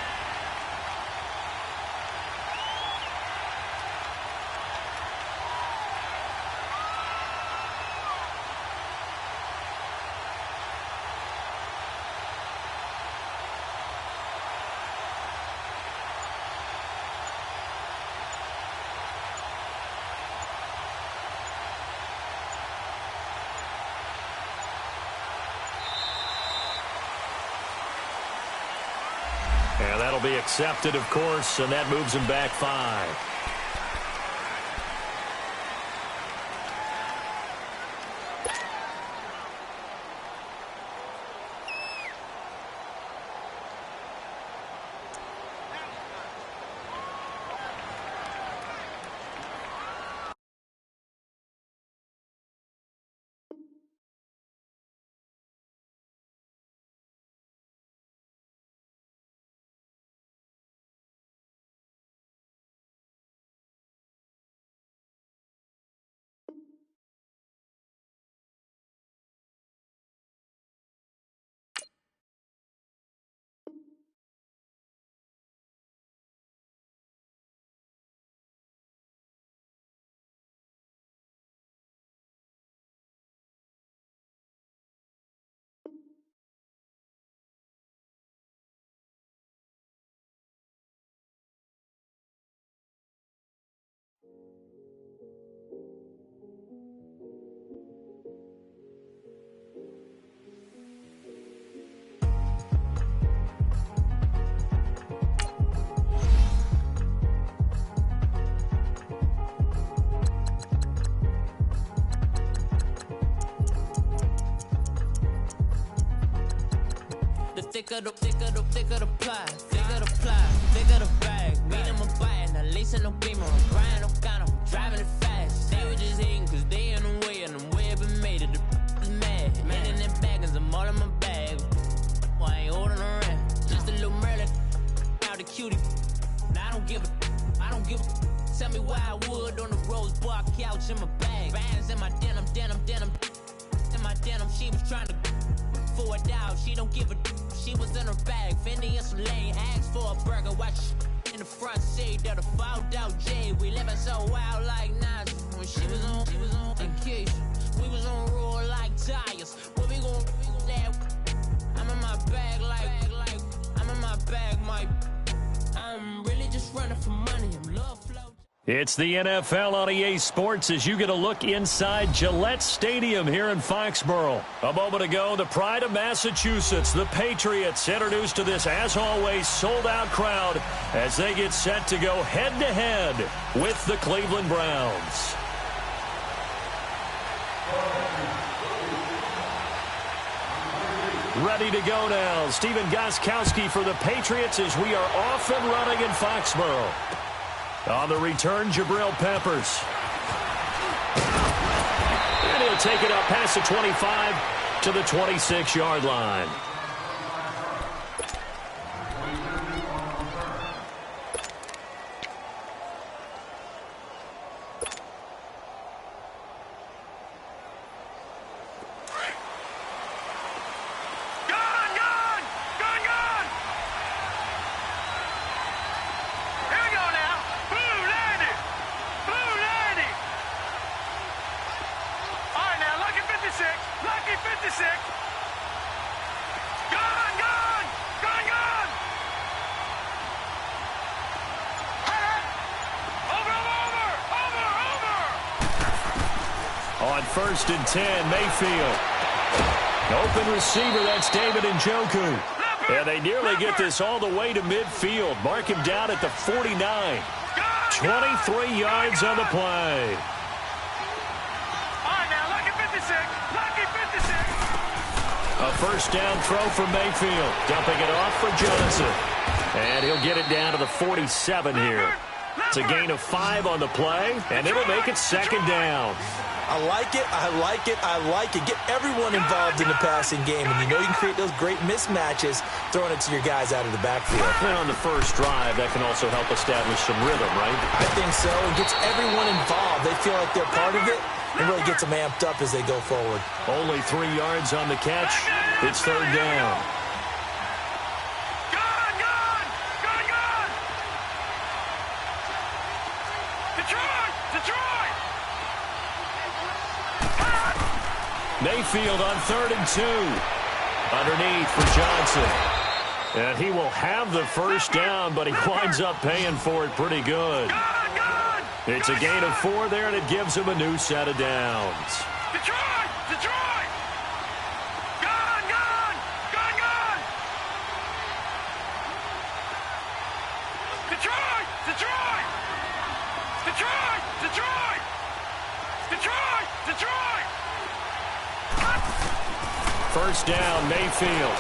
That'll be accepted, of course, and that moves him back 5. Thicker the pie, thicker the bag. Meet them a bite, now lacing no beamer, I'm crying, no counter, I'm driving it fast. They were just hating cause they in the way, and the way I've been made it, the is mad. Man in that bag, cause I'm all in my bag. Well, I ain't holding around, just a little Merlin, out the cutie. Now I don't give a. Tell me why I would on the rose bar couch in my bag. Bands in my denim. In my denim, she was trying to for it out, she don't give a. She was in her bag, Fendi and some lane, asked for a burger, watch in the front seat, that a fouled out J. We living so wild like Nas. When she was on vacation, we was on roll like tires. What we gon' that? I'm in my bag like I'm in my bag, Mike. I'm really just running for money. I'm love flow. It's the NFL on EA Sports as you get a look inside Gillette Stadium here in Foxborough. A moment ago, the pride of Massachusetts, the Patriots, introduced to this, as always, sold-out crowd as they get set to go head-to-head with the Cleveland Browns. Ready to go now. Stephen Gostkowski for the Patriots as we are off and running in Foxborough. On the return, Jabril Peppers. And he'll take it up past the 25 to the 26-yard line. On 1st and 10, Mayfield. Open receiver, that's David Njoku. And they nearly get this all the way to midfield. Mark him down at the 49. 23 yards on the play. A first down throw for Mayfield. Dumping it off for Johnson. And he'll get it down to the 47 here. It's a gain of 5 on the play, and it'll make it 2nd down. I like it. Get everyone involved in the passing game, and you know you can create those great mismatches throwing it to your guys out of the backfield. And on the first drive, that can also help establish some rhythm, right? I think so. It gets everyone involved. They feel like they're part of it, and really gets them amped up as they go forward. Only 3 yards on the catch. It's 3rd down. Mayfield on 3rd and 2. Underneath for Johnson. And he will have the first down, but he winds up paying for it pretty good. It's a gain of 4 there, and it gives him a new set of downs. Detroit! Detroit! Detroit! Detroit! Detroit! First down, Mayfield.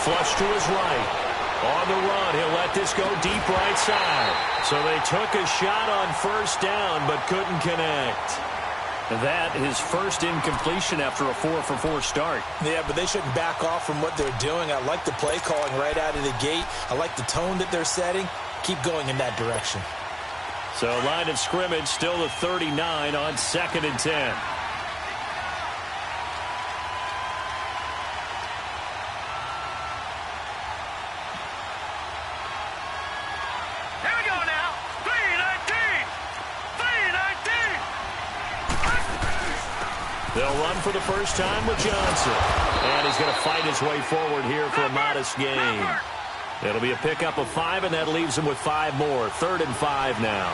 Flush to his right. On the run, he'll let this go deep right side. So they took a shot on first down, but couldn't connect. That is first incompletion after a 4-for-4 start. Yeah, but they shouldn't back off from what they're doing. I like the play calling right out of the gate. I like the tone that they're setting. Keep going in that direction. So line of scrimmage still the 39 on 2nd and 10. They'll run for the first time with Johnson. And he's going to fight his way forward here for a modest gain. It'll be a pickup of 5, and that leaves him with 5 more. 3rd and 5 now.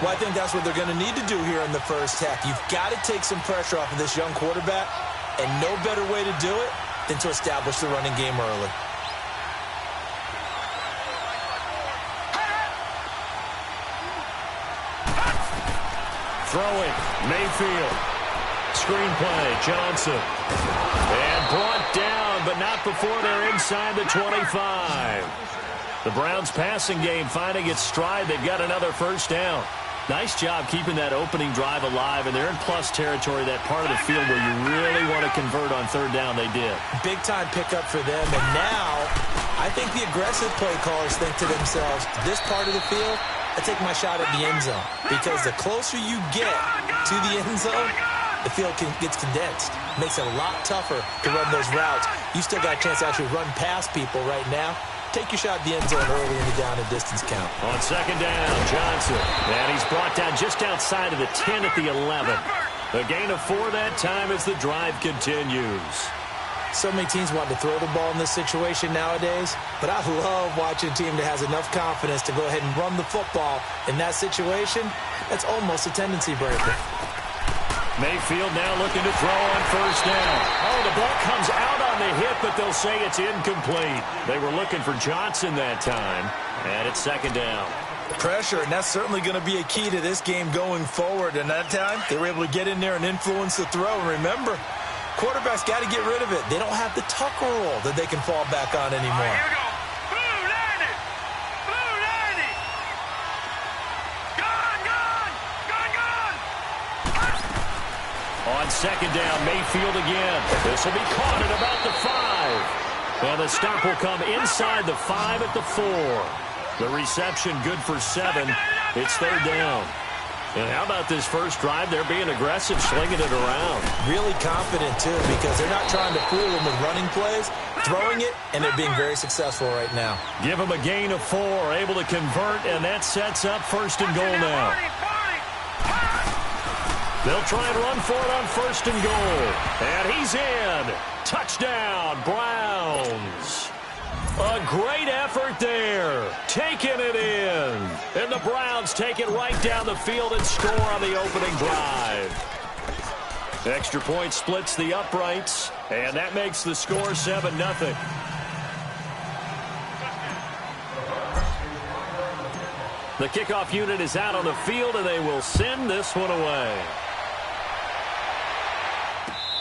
Well, I think that's what they're going to need to do here in the first half. You've got to take some pressure off of this young quarterback, and no better way to do it than to establish the running game early. Throwing, Mayfield. Screenplay, Johnson. And brought down, but not before they're inside the 25. The Browns' passing game finding its stride. They've got another first down. Nice job keeping that opening drive alive, and they're in plus territory, that part of the field where you really want to convert on 3rd down. They did. Big-time pickup for them, and now I think the aggressive play callers think to themselves, this part of the field, I take my shot at the end zone, because the closer you get to the end zone, the field gets condensed. Makes it a lot tougher to run those routes. You still got a chance to actually run past people right now. Take your shot at the end zone early in the down and distance count. On 2nd down, Johnson. And he's brought down just outside of the 10 at the 11. A gain of 4 that time as the drive continues. So many teams want to throw the ball in this situation nowadays, but I love watching a team that has enough confidence to go ahead and run the football in that situation. That's almost a tendency breaker. Mayfield now looking to throw on first down. Oh, the ball comes out on the hit, but they'll say it's incomplete. They were looking for Johnson that time, and it's 2nd down. Pressure, and that's certainly going to be a key to this game going forward. And that time, they were able to get in there and influence the throw. And remember, quarterbacks got to get rid of it. They don't have the Tucker roll that they can fall back on anymore. All right, here we go. Blue 90. Blue 90. Gone, gone. Gone, gone. On 2nd down, Mayfield again. This will be caught at about the 5. And the stop will come inside the 5 at the 4. The reception good for 7. It's 3rd down. And how about this first drive? They're being aggressive, slinging it around. Really confident, too, because they're not trying to fool them with running plays, throwing it, and they're being very successful right now. Give them a gain of 4, able to convert, and that sets up 1st and goal now. They'll try and run for it on 1st and goal. And he's in. Touchdown, Browns. A great effort there. Taking it in. And the Browns take it right down the field and score on the opening drive. Extra point splits the uprights, and that makes the score 7-0. The kickoff unit is out on the field, and they will send this one away.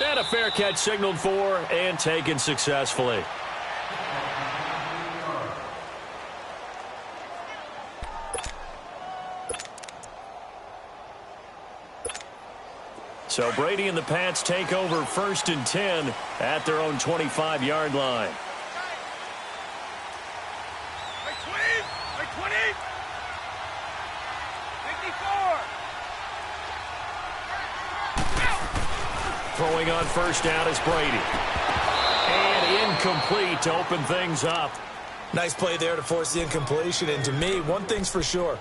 And a fair catch signaled for and taken successfully. So Brady and the Pats take over 1st and 10 at their own 25-yard line. Right 20. Right 20. 54. Throwing on first down is Brady. And incomplete to open things up. Nice play there to force the incompletion. And to me, one thing's for sure.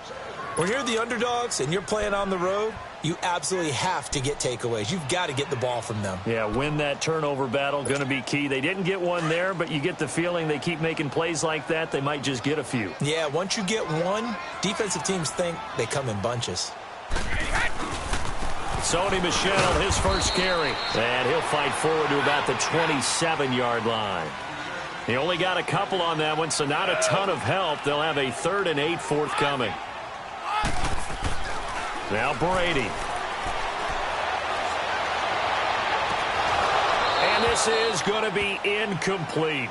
When you're the underdogs and you're playing on the road, you absolutely have to get takeaways. You've got to get the ball from them. Yeah, win that turnover battle, going to be key. They didn't get one there, but you get the feeling they keep making plays like that, they might just get a few. Yeah, once you get one, defensive teams think they come in bunches. Sony Michel, his first carry. And he'll fight forward to about the 27-yard line. He only got a couple on that one, so not a ton of help. They'll have a 3rd and 8 forthcoming. Now Brady. And this is going to be incomplete.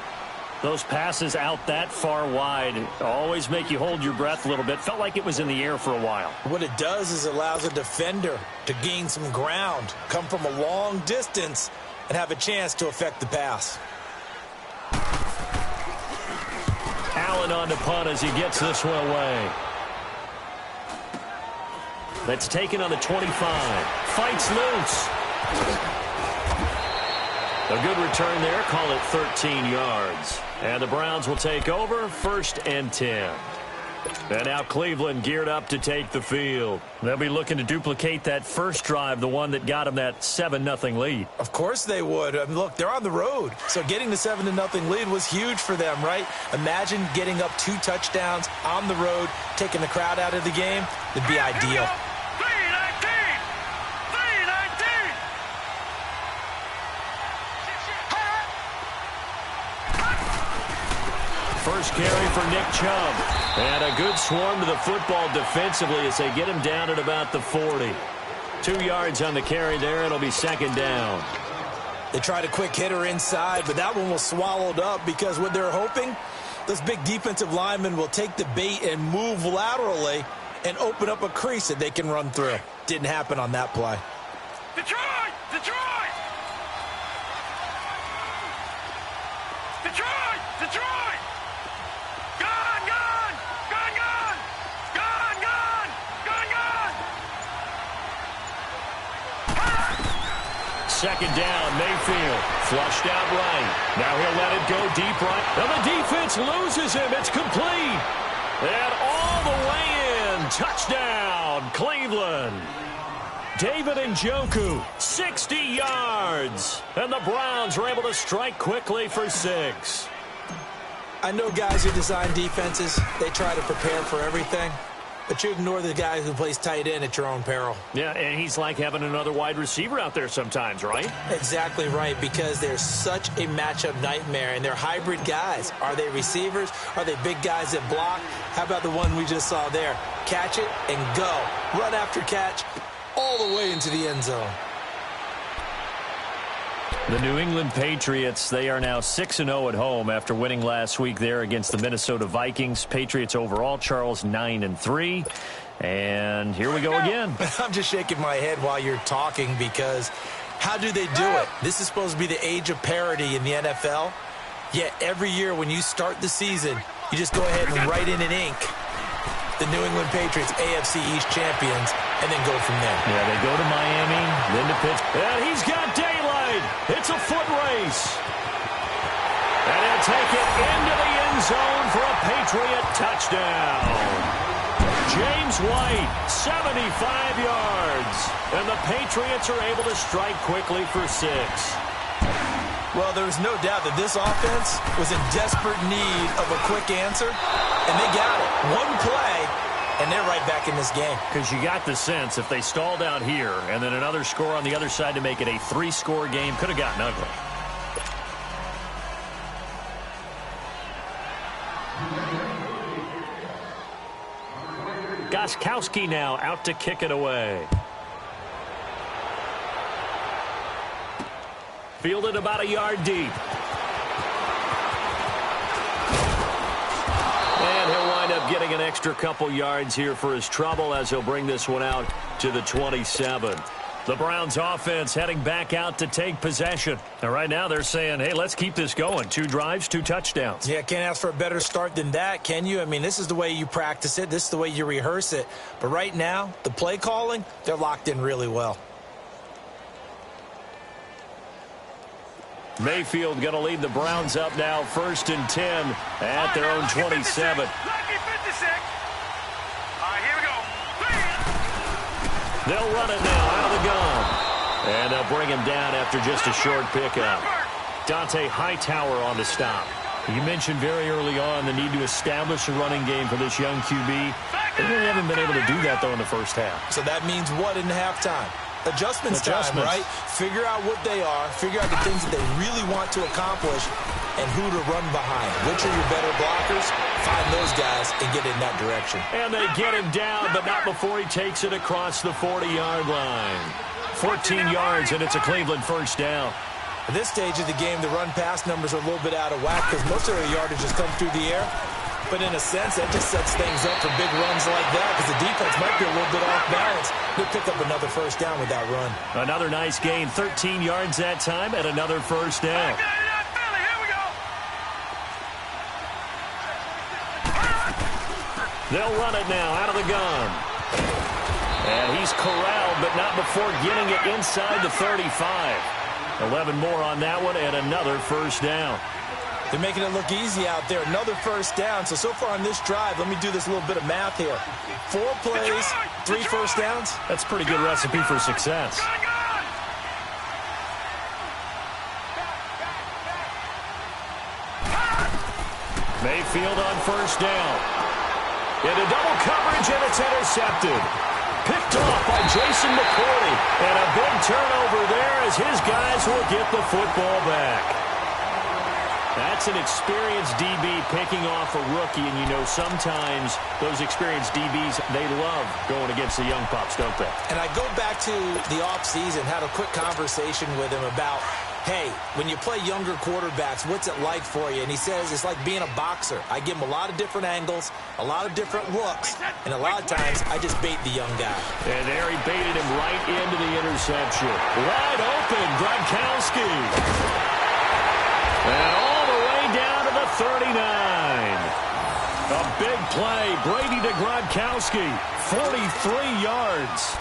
Those passes out that far wide always make you hold your breath a little bit. Felt like it was in the air for a while. What it does is it allows a defender to gain some ground, come from a long distance, and have a chance to affect the pass. Allen on the punt as he gets this one away. That's taken on the 25. Fights loose. A good return there. Call it 13 yards. And the Browns will take over 1st and 10. And now Cleveland geared up to take the field. They'll be looking to duplicate that first drive, the one that got them that 7-0 lead. Of course they would. I mean, look, they're on the road. So getting the 7-0 lead was huge for them, right? Imagine getting up 2 touchdowns on the road, taking the crowd out of the game. It'd be ideal. First carry for Nick Chubb. And a good swarm to the football defensively as they get him down at about the 40. 2 yards on the carry there. It'll be 2nd down. They tried a quick hitter inside, but that one was swallowed up because what they're hoping, those big defensive linemen will take the bait and move laterally and open up a crease that they can run through. Didn't happen on that play. Detroit! Detroit! Detroit! Detroit! Gone! Gone! Gone! Gone! Gone! Gone! Gone! Gone! 2nd down, Mayfield. Flushed out right. Now he'll let it go deep right. Now the defense loses him. It's complete. And all the way in. Touchdown, Cleveland. David Njoku, 60 yards. And the Browns are able to strike quickly for 6. I know guys who design defenses, they try to prepare for everything, but you ignore the guy who plays tight end at your own peril. Yeah, and he's like having another wide receiver out there sometimes, right? Exactly right, because they're such a matchup nightmare, and they're hybrid guys. Are they receivers? Are they big guys that block? How about the one we just saw there? Catch it and go. Run after catch all the way into the end zone. The New England Patriots, they are now 6-0 at home after winning last week there against the Minnesota Vikings. Patriots overall, Charles, 9-3. And here we go again. I'm just shaking my head while you're talking because how do they do it? This is supposed to be the age of parity in the NFL. Yet every year when you start the season, you just go ahead and write in ink the New England Patriots AFC East champions and then go from there. Yeah, they go to Miami, then to Pittsburgh. And he's got daylight. It's a foot race. And he'll take it into the end zone for a Patriot touchdown. James White, 75 yards. And the Patriots are able to strike quickly for 6. Well, there's no doubt that this offense was in desperate need of a quick answer, and they got it. One play, and they're right back in this game. Because you got the sense if they stalled out here and then another score on the other side to make it a 3-score game, could have gotten ugly. Gostkowski now out to kick it away. Fielded about a yard deep. And he'll wind up getting an extra couple yards here for his trouble as he'll bring this one out to the 27. The Browns offense heading back out to take possession. And right now they're saying, hey, let's keep this going. 2 drives, 2 touchdowns. Yeah, can't ask for a better start than that, can you? I mean, this is the way you practice it. This is the way you rehearse it. But right now, the play calling, they're locked in really well. Mayfield going to lead the Browns up now, 1st and 10 at their own 27. Lucky 56. All right, here we go. They'll run it now out of the gun. And they'll bring him down after just a short pickup. Dante Hightower on the stop. You mentioned very early on the need to establish a running game for this young QB. They really haven't been able to do that, though, in the first half. So that means what in halftime? Adjustments time, right? Figure out what they are, figure out the things that they really want to accomplish, and who to run behind. Which are your better blockers? Find those guys and get in that direction. And they get him down, but not before he takes it across the 40-yard line. 14 yards, and it's a Cleveland first down. At this stage of the game, the run-pass numbers are a little bit out of whack because most of their yardage has come through the air. But in a sense, that just sets things up for big runs like that because the defense might be a little bit off balance. They'll pick up another first down with that run. Another nice gain, 13 yards that time, and another first down. They'll run it now out of the gun. And he's corralled, but not before getting it inside the 35. 11 more on that one, and another first down. They're making it look easy out there. Another first down. So far on this drive, let me do this little bit of math here. 4 plays, 3 first downs. That's a pretty good recipe for success. Mayfield on first down. Into double coverage, and it's intercepted. Picked off by Jason McCourty. And a big turnover there as his guys will get the football back. That's an experienced DB picking off a rookie, and you know sometimes those experienced DBs, they love going against the young pups, don't they? And I go back to the offseason, had a quick conversation with him about, hey, when you play younger quarterbacks, what's it like for you? And he says it's like being a boxer. I give him a lot of different angles, a lot of different looks, and a lot of times I just bait the young guy. And there he baited him right into the interception. Wide open, Gronkowski. And all the way down to the 39. A big play, Brady to Gronkowski, 43 yards.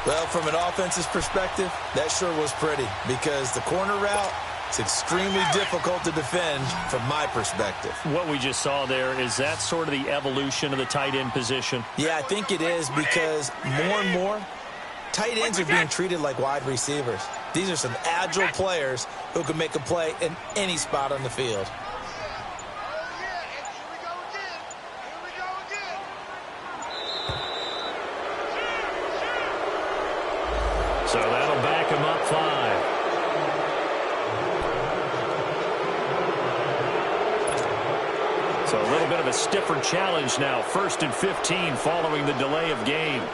Well, from an offense's perspective, that sure was pretty because the corner route is extremely difficult to defend from my perspective. What we just saw there, is that sort of the evolution of the tight end position? Yeah, I think it is because more and more, tight ends are being treated like wide receivers. These are some agile players who can make a play in any spot on the field. So that'll back him up 5. So a little bit of a stiffer challenge now. 1st and 15 following the delay of game.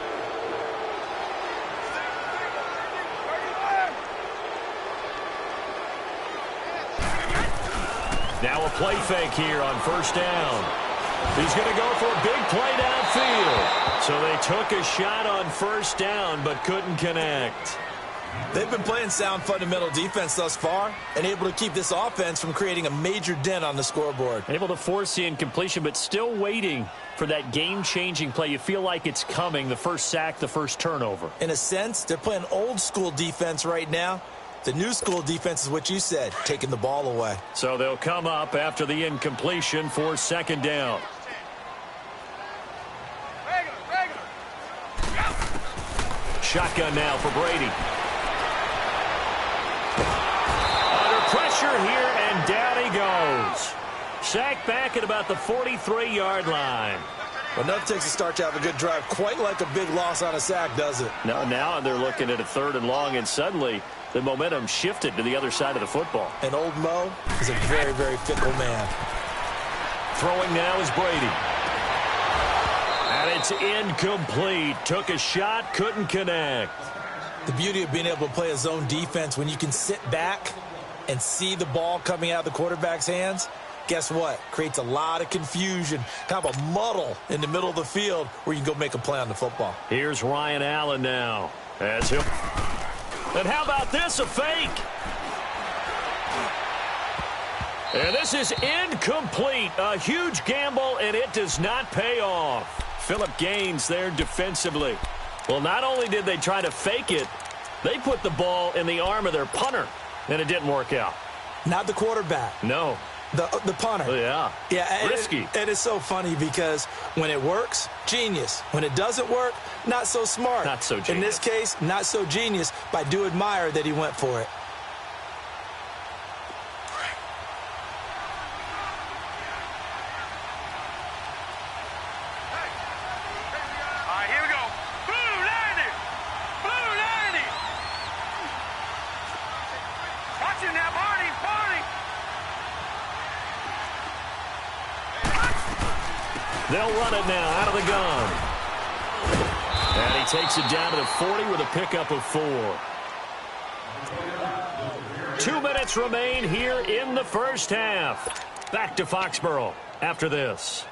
Now a play fake here on first down. He's going to go for a big play downfield. So they took a shot on first down but couldn't connect. They've been playing sound fundamental defense thus far and able to keep this offense from creating a major dent on the scoreboard. Able to force the incompletion, but still waiting for that game-changing play. You feel like it's coming, the first sack, the first turnover. In a sense, they're playing old-school defense right now. The new school defense is what you said, taking the ball away. So they'll come up after the incompletion for second down. Shotgun now for Brady. Under pressure here, and down he goes. Sacked back at about the 43-yard line. Well, enough takes a start to have a good drive. Quite like a big loss on a sack, does it? No, now they're looking at a 3rd and long, and suddenly the momentum shifted to the other side of the football. And old Mo is a very, very fickle man. Throwing now is Brady. And it's incomplete. Took a shot, couldn't connect. The beauty of being able to play a zone defense when you can sit back and see the ball coming out of the quarterback's hands, guess what? Creates a lot of confusion, kind of a muddle in the middle of the field where you can go make a play on the football. Here's Ryan Allen now. As he'll... And how about this, a fake? And this is incomplete. A huge gamble, and it does not pay off. Phillip Gaines there defensively. Well, not only did they try to fake it, they put the ball in the arm of their punter, and it didn't work out. Not the quarterback. No. The punter. Oh, yeah. Yeah. Risky. It is so funny because when it works, genius. When it doesn't work, not so smart. Not so genius. In this case, not so genius, but I do admire that he went for it. They'll run it now out of the gun. And he takes it down to the 40 with a pickup of 4. 2 minutes remain here in the first half. Back to Foxborough after this.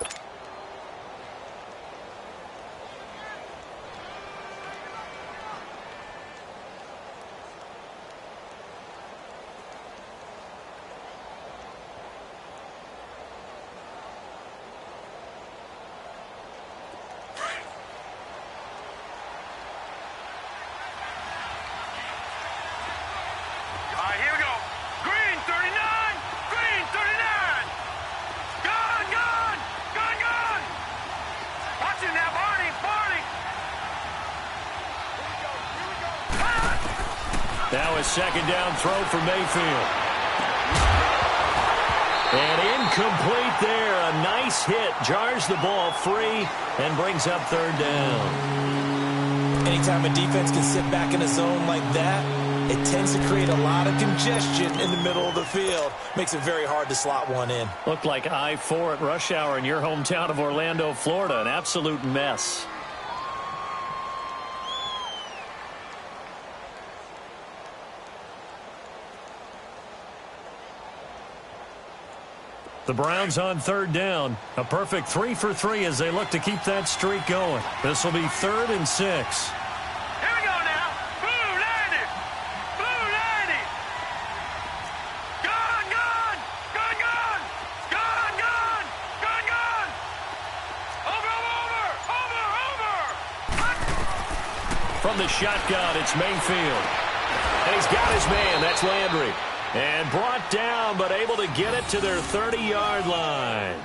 Now a second down throw for Mayfield. And incomplete there. A nice hit. Jars the ball free and brings up third down. Anytime a defense can sit back in a zone like that, it tends to create a lot of congestion in the middle of the field. Makes it very hard to slot one in. Looked like I-4 at rush hour in your hometown of Orlando, Florida. An absolute mess. The Browns on third down. A perfect 3 for 3 as they look to keep that streak going. This will be 3rd and 6. Here we go now. Blue 90. Blue 90. Gun, gun. Gun, gun. Gun, gun. Gun, gun. Over. From the shotgun, it's Mayfield. And he's got his man. That's Landry. And brought down, but able to get it to their 30-yard line.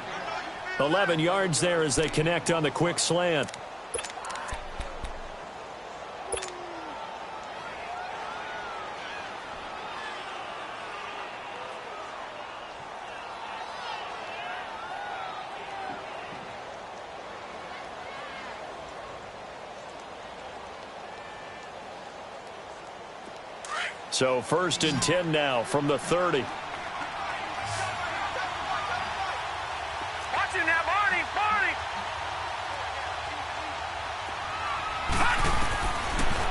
11 yards there as they connect on the quick slant. So 1st and 10 now from the 30. Watch him now, Barney.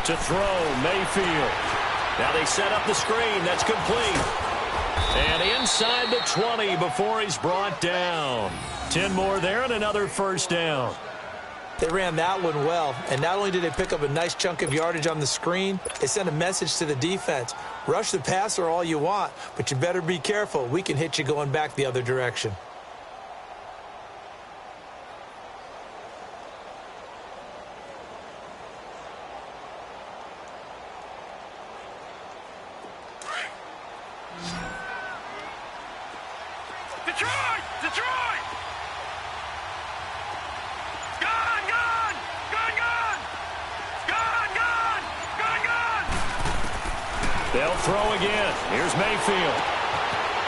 To throw, Mayfield. Now they set up the screen. That's complete. And inside the 20 before he's brought down. 10 more there and another first down. They ran that one well, and not only did they pick up a nice chunk of yardage on the screen, they sent a message to the defense. Rush the passer all you want, but you better be careful. We can hit you going back the other direction. Detroit! They'll throw again. Here's Mayfield.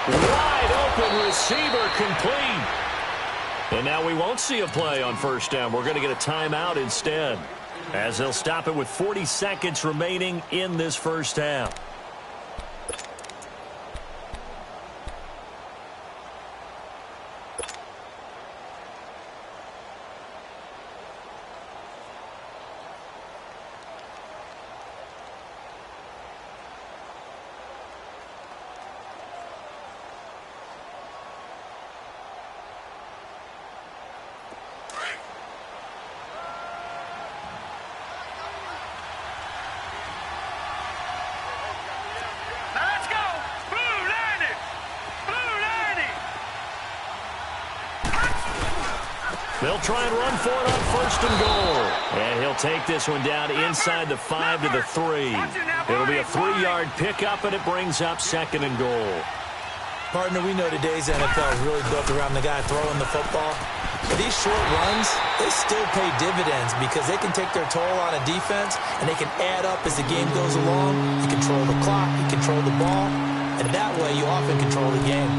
Wide open receiver complete. And now we won't see a play on first down. We're going to get a timeout instead, as they'll stop it with 40 seconds remaining in this first half. They'll try and run for it on 1st and goal. And he'll take this one down inside the 5 to the 3. It'll be a 3-yard pickup, and it brings up 2nd and goal. Partner, we know today's NFL is really built around the guy throwing the football. But these short runs, they still pay dividends because they can take their toll on a defense, and they can add up as the game goes along. You control the clock, you control the ball, and that way you often control the game.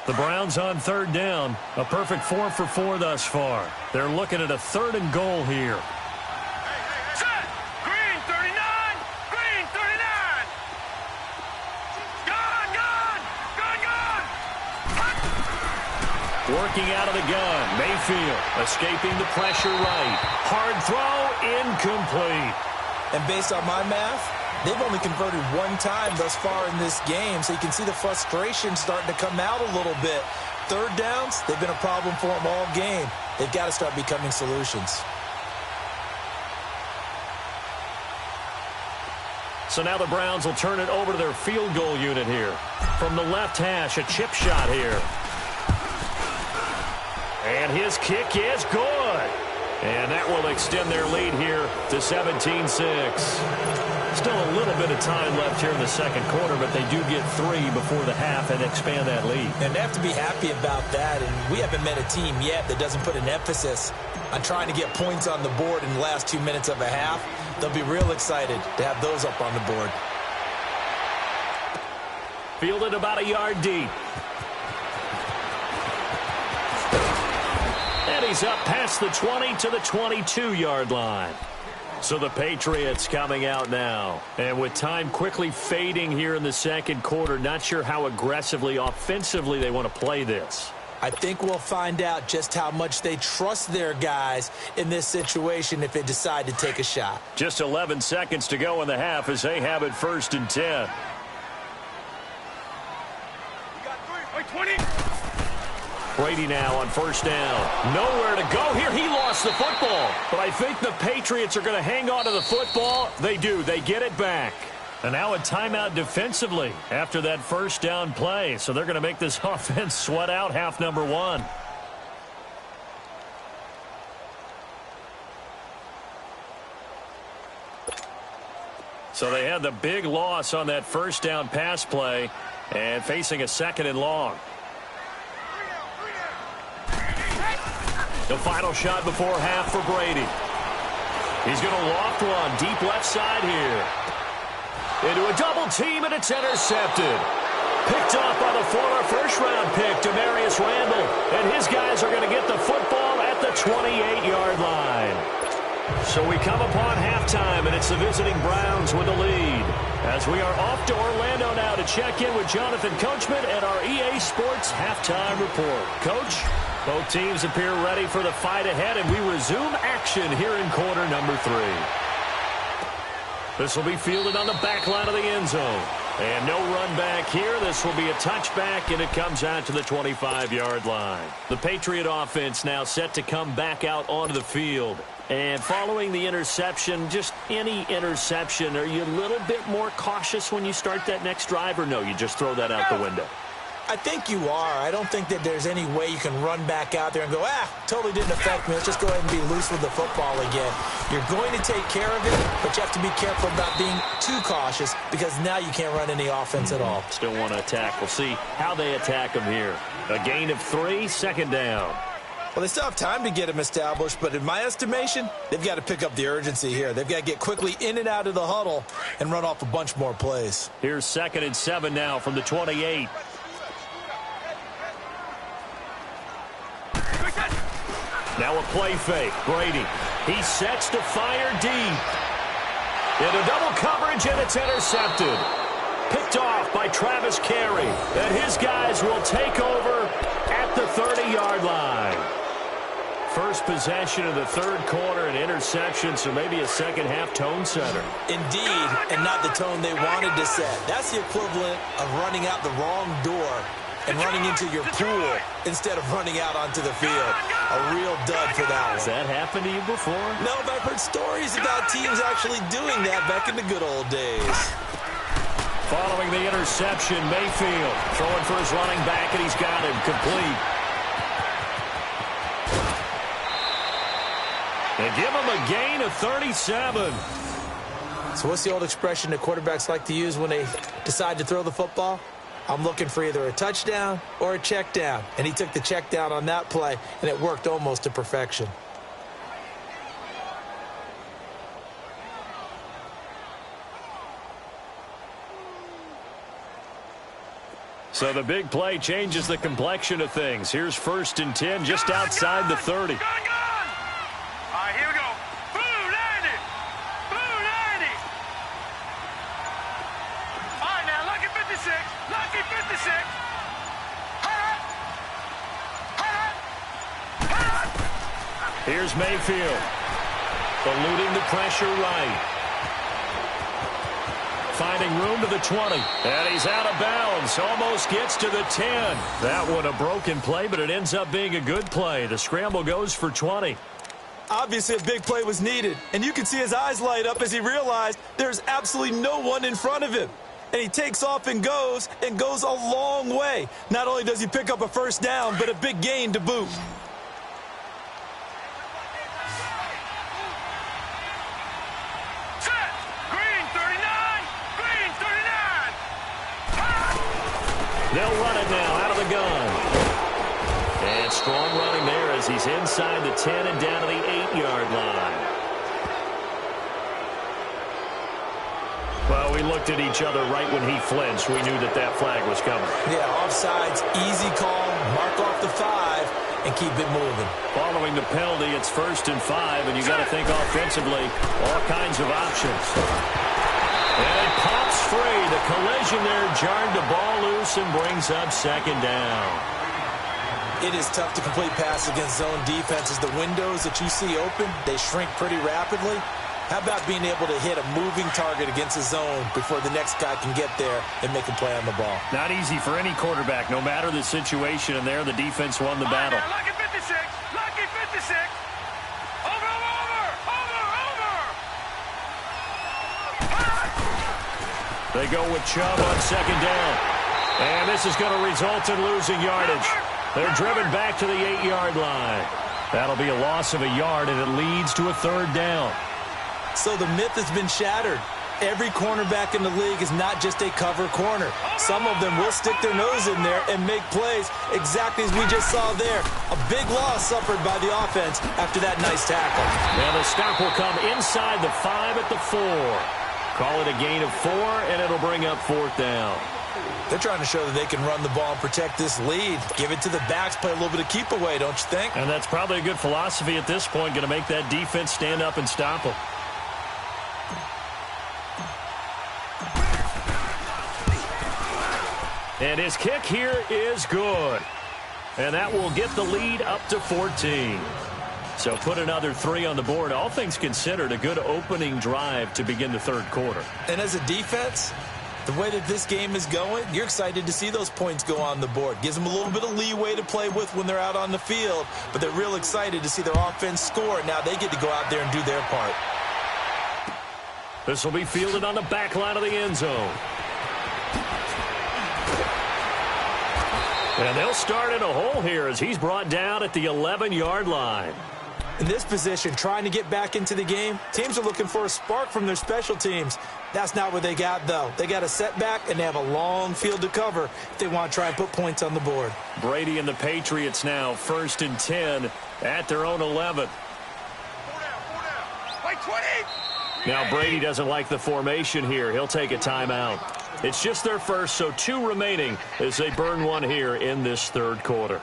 The Browns on 3rd down. A perfect 4 for 4 thus far. They're looking at a 3rd and goal here. Set! Green 39! Green 39! Gun! working out of the gun. Mayfield escaping the pressure right. Hard throw, incomplete. And based on my math, they've only converted one time thus far in this game, so you can see the frustration starting to come out a little bit. Third downs, they've been a problem for them all game. They've got to start becoming solutions. So now the Browns will turn it over to their field goal unit here. From the left hash, a chip shot here. And his kick is good. And that will extend their lead here to 17-6. Still a little bit of time left here in the second quarter, but they do get 3 before the half and expand that lead. And they have to be happy about that. And we haven't met a team yet that doesn't put an emphasis on trying to get points on the board in the last 2 minutes of a half. They'll be real excited to have those up on the board. Fielded about a yard deep. And he's up past the 20 to the 22-yard line. So the Patriots coming out now. And with time quickly fading here in the second quarter, not sure how aggressively, offensively they want to play this. I think we'll find out just how much they trust their guys in this situation if they decide to take a shot. Just 11 seconds to go in the half as they have it 1st and 10. We got 3. 20. Brady now on 1st down. Nowhere to go here. He lost the football. But I think the Patriots are going to hang on to the football. They do. They get it back. And now a timeout defensively after that 1st down play. So they're going to make this offense sweat out half number 1. So they had the big loss on that 1st down pass play and facing a 2nd and long. The final shot before half for Brady. He's going to loft one deep left side here. Into a double team, and it's intercepted. Picked off by the former first-round pick, Demarius Randall. And his guys are going to get the football at the 28-yard line. So we come upon halftime, and it's the visiting Browns with the lead. As we are off to Orlando now to check in with Jonathan Coachman and our EA Sports Halftime Report. Coach? Both teams appear ready for the fight ahead, and we resume action here in quarter number 3. This will be fielded on the back line of the end zone. And no run back here. This will be a touchback, and it comes out to the 25-yard line. The Patriot offense now set to come back out onto the field. And following the interception, just any interception, are you a little bit more cautious when you start that next drive, or no, you just throw that out the window? I think you are. I don't think that there's any way you can run back out there and go, totally didn't affect me. Let's just go ahead and be loose with the football again. You're going to take care of it, but you have to be careful about being too cautious because now you can't run any offense at all. Still want to attack. We'll see how they attack them here. A gain of 3, 2nd down. Well, they still have time to get them established, but in my estimation, they've got to pick up the urgency here. They've got to get quickly in and out of the huddle and run off a bunch more plays. Here's 2nd and 7 now from the 28. Now a play fake. Brady. He sets to fire deep. Into double coverage, and it's intercepted. Picked off by Travis Carey. And his guys will take over at the 30-yard line. First possession of the third quarter, an interception, so maybe a second-half tone setter. Indeed, and not the tone they wanted to set. That's the equivalent of running out the wrong door and running into your pool instead of running out onto the field. A real dud for that one. Has that happened to you before? No, but I've heard stories about teams actually doing that back in the good old days. Following the interception, Mayfield throwing for his running back, and he's got him complete. They give him a gain of 37. So what's the old expression that quarterbacks like to use when they decide to throw the football? I'm looking for either a touchdown or a check down. And he took the check down on that play, and it worked almost to perfection. So the big play changes the complexion of things. Here's 1st and 10 just outside the 30. All right, here we go. Boo, 90. Boo, 90. All right, now, lucky 56. Lucky 56. Here's Mayfield. Eluding the pressure right. Finding room to the 20. And he's out of bounds. Almost gets to the 10. That one a broken play, but it ends up being a good play. The scramble goes for 20. Obviously, a big play was needed. And you can see his eyes light up as he realized there's absolutely no one in front of him. And he takes off and goes a long way. Not only does he pick up a first down, but a big gain to boot. They'll run it now out of the gun. And strong running there as he's inside the 10 and down to the 8-yard line. Well, we looked at each other right when he flinched. We knew that that flag was coming. Yeah, offsides, easy call, mark off the 5, and keep it moving. Following the penalty, it's 1st and 5, and you got to think offensively, all kinds of options. And it pops free. The collision there jarred the ball loose and brings up 2nd down. It is tough to complete pass against zone defenses. The windows that you see open, they shrink pretty rapidly. How about being able to hit a moving target against a zone before the next guy can get there and make a play on the ball? Not easy for any quarterback, no matter the situation. And there, the defense won the battle. Lucky 56. Lucky 56. Over. They go with Chubb on 2nd down. And this is going to result in losing yardage. They're driven back to the 8-yard line. That'll be a loss of a yard, and it leads to a 3rd down. So the myth has been shattered. Every cornerback in the league is not just a cover corner. Some of them will stick their nose in there and make plays exactly as we just saw there. A big loss suffered by the offense after that nice tackle. Now the stop will come inside the 5 at the 4. Call it a gain of 4, and it'll bring up 4th down. They're trying to show that they can run the ball and protect this lead. Give it to the backs, play a little bit of keep away, don't you think? And that's probably a good philosophy at this point, going to make that defense stand up and stop them. And his kick here is good. And that will get the lead up to 14. So put another 3 on the board. All things considered, a good opening drive to begin the 3rd quarter. And as a defense, the way that this game is going, you're excited to see those points go on the board. Gives them a little bit of leeway to play with when they're out on the field, but they're real excited to see their offense score. Now they get to go out there and do their part. This will be fielded on the back line of the end zone. And they'll start in a hole here as he's brought down at the 11-yard line. In this position, trying to get back into the game, teams are looking for a spark from their special teams. That's not what they got, though. They got a setback, and they have a long field to cover if they want to try and put points on the board. Brady and the Patriots now 1st and 10 at their own 11. Now Brady doesn't like the formation here. He'll take a timeout. It's just their first, so 2 remaining as they burn one here in this 3rd quarter.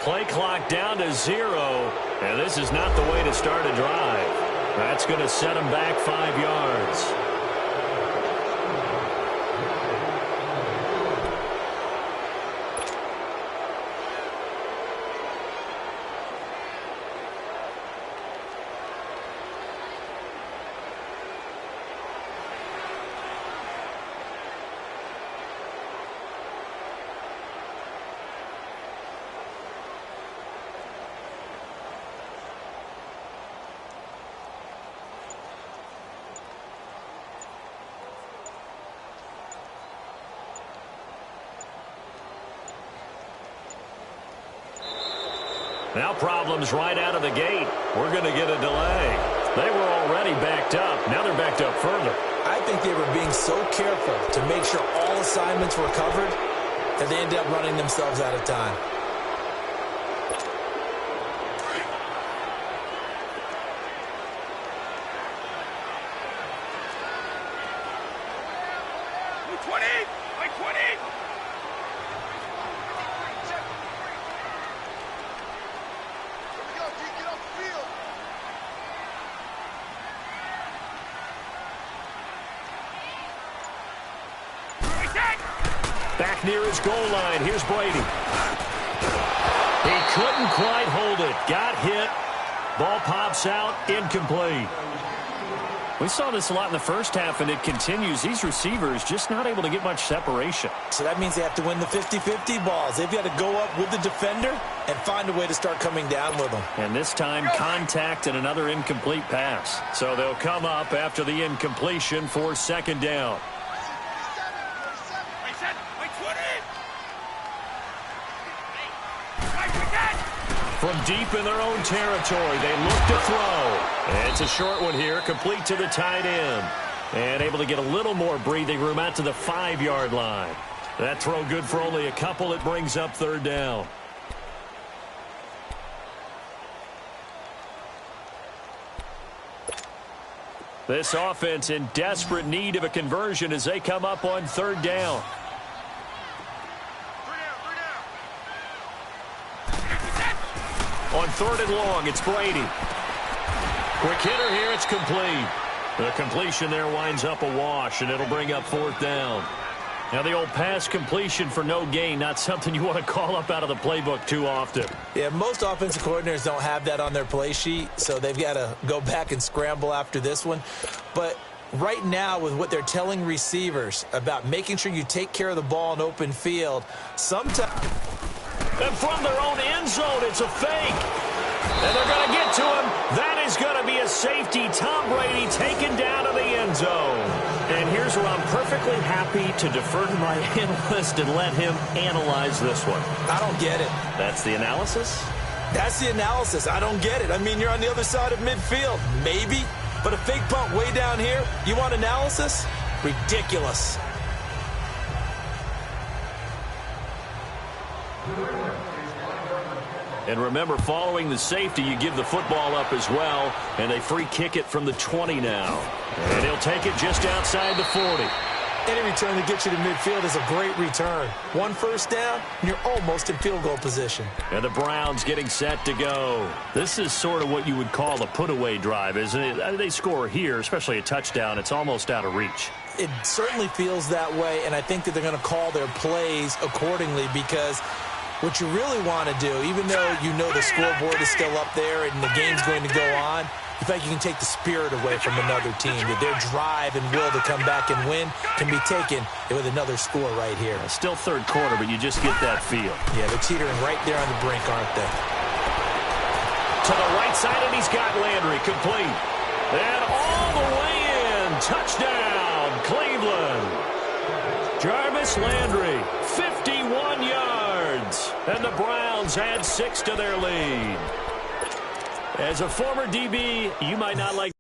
Play clock down to 0, and this is not the way to start a drive. That's going to set them back 5 yards. Now problems right out of the gate. We're going to get a delay. They were already backed up. Now they're backed up further. I think they were being so careful to make sure all assignments were covered that they ended up running themselves out of time. Back near his goal line. Here's Brady. He couldn't quite hold it. Got hit. Ball pops out. Incomplete. We saw this a lot in the first half, and it continues. These receivers just not able to get much separation. So that means they have to win the 50-50 balls. They've got to go up with the defender and find a way to start coming down with them. And this time, contact and another incomplete pass. So they'll come up after the incompletion for second down. From deep in their own territory, they look to throw. And it's a short one here, complete to the tight end. And able to get a little more breathing room out to the 5-yard line. That throw good for only a couple. It brings up third down. This offense in desperate need of a conversion as they come up on third down. On third and long, it's Brady. Quick hitter here, it's complete. The completion there winds up a wash, and it'll bring up fourth down. Now, the old pass completion for no gain, not something you want to call up out of the playbook too often. Yeah, most offensive coordinators don't have that on their play sheet, so they've got to go back and scramble after this one. But right now, with what they're telling receivers about making sure you take care of the ball in open field, sometimes... And from their own end zone, it's a fake. And they're going to get to him. That is going to be a safety. Tom Brady taken down to the end zone. And here's where I'm perfectly happy to defer to my analyst and let him analyze this one. I don't get it. That's the analysis? That's the analysis. I don't get it. I mean, you're on the other side of midfield. Maybe. But a fake punt way down here, you want analysis? Ridiculous. And remember, following the safety, you give the football up as well, and they free kick it from the 20 now. And he'll take it just outside the 40. Any return that gets you to midfield is a great return. One first down, and you're almost in field goal position. And the Browns getting set to go. This is sort of what you would call a put-away drive, isn't it? They score here, especially a touchdown. It's almost out of reach. It certainly feels that way, and I think that they're going to call their plays accordingly because what you really want to do, even though you know the scoreboard is still up there and the game's going to go on, you think you can take the spirit away from another team, that their drive and will to come back and win can be taken with another score right here. Still third quarter, but you just get that feel. Yeah, they're teetering right there on the brink, aren't they? To the right side, and he's got Landry complete. And all the way in. Touchdown, Cleveland. Jarvis Landry, 51 yards. And the Browns add 6 to their lead. As a former DB, you might not like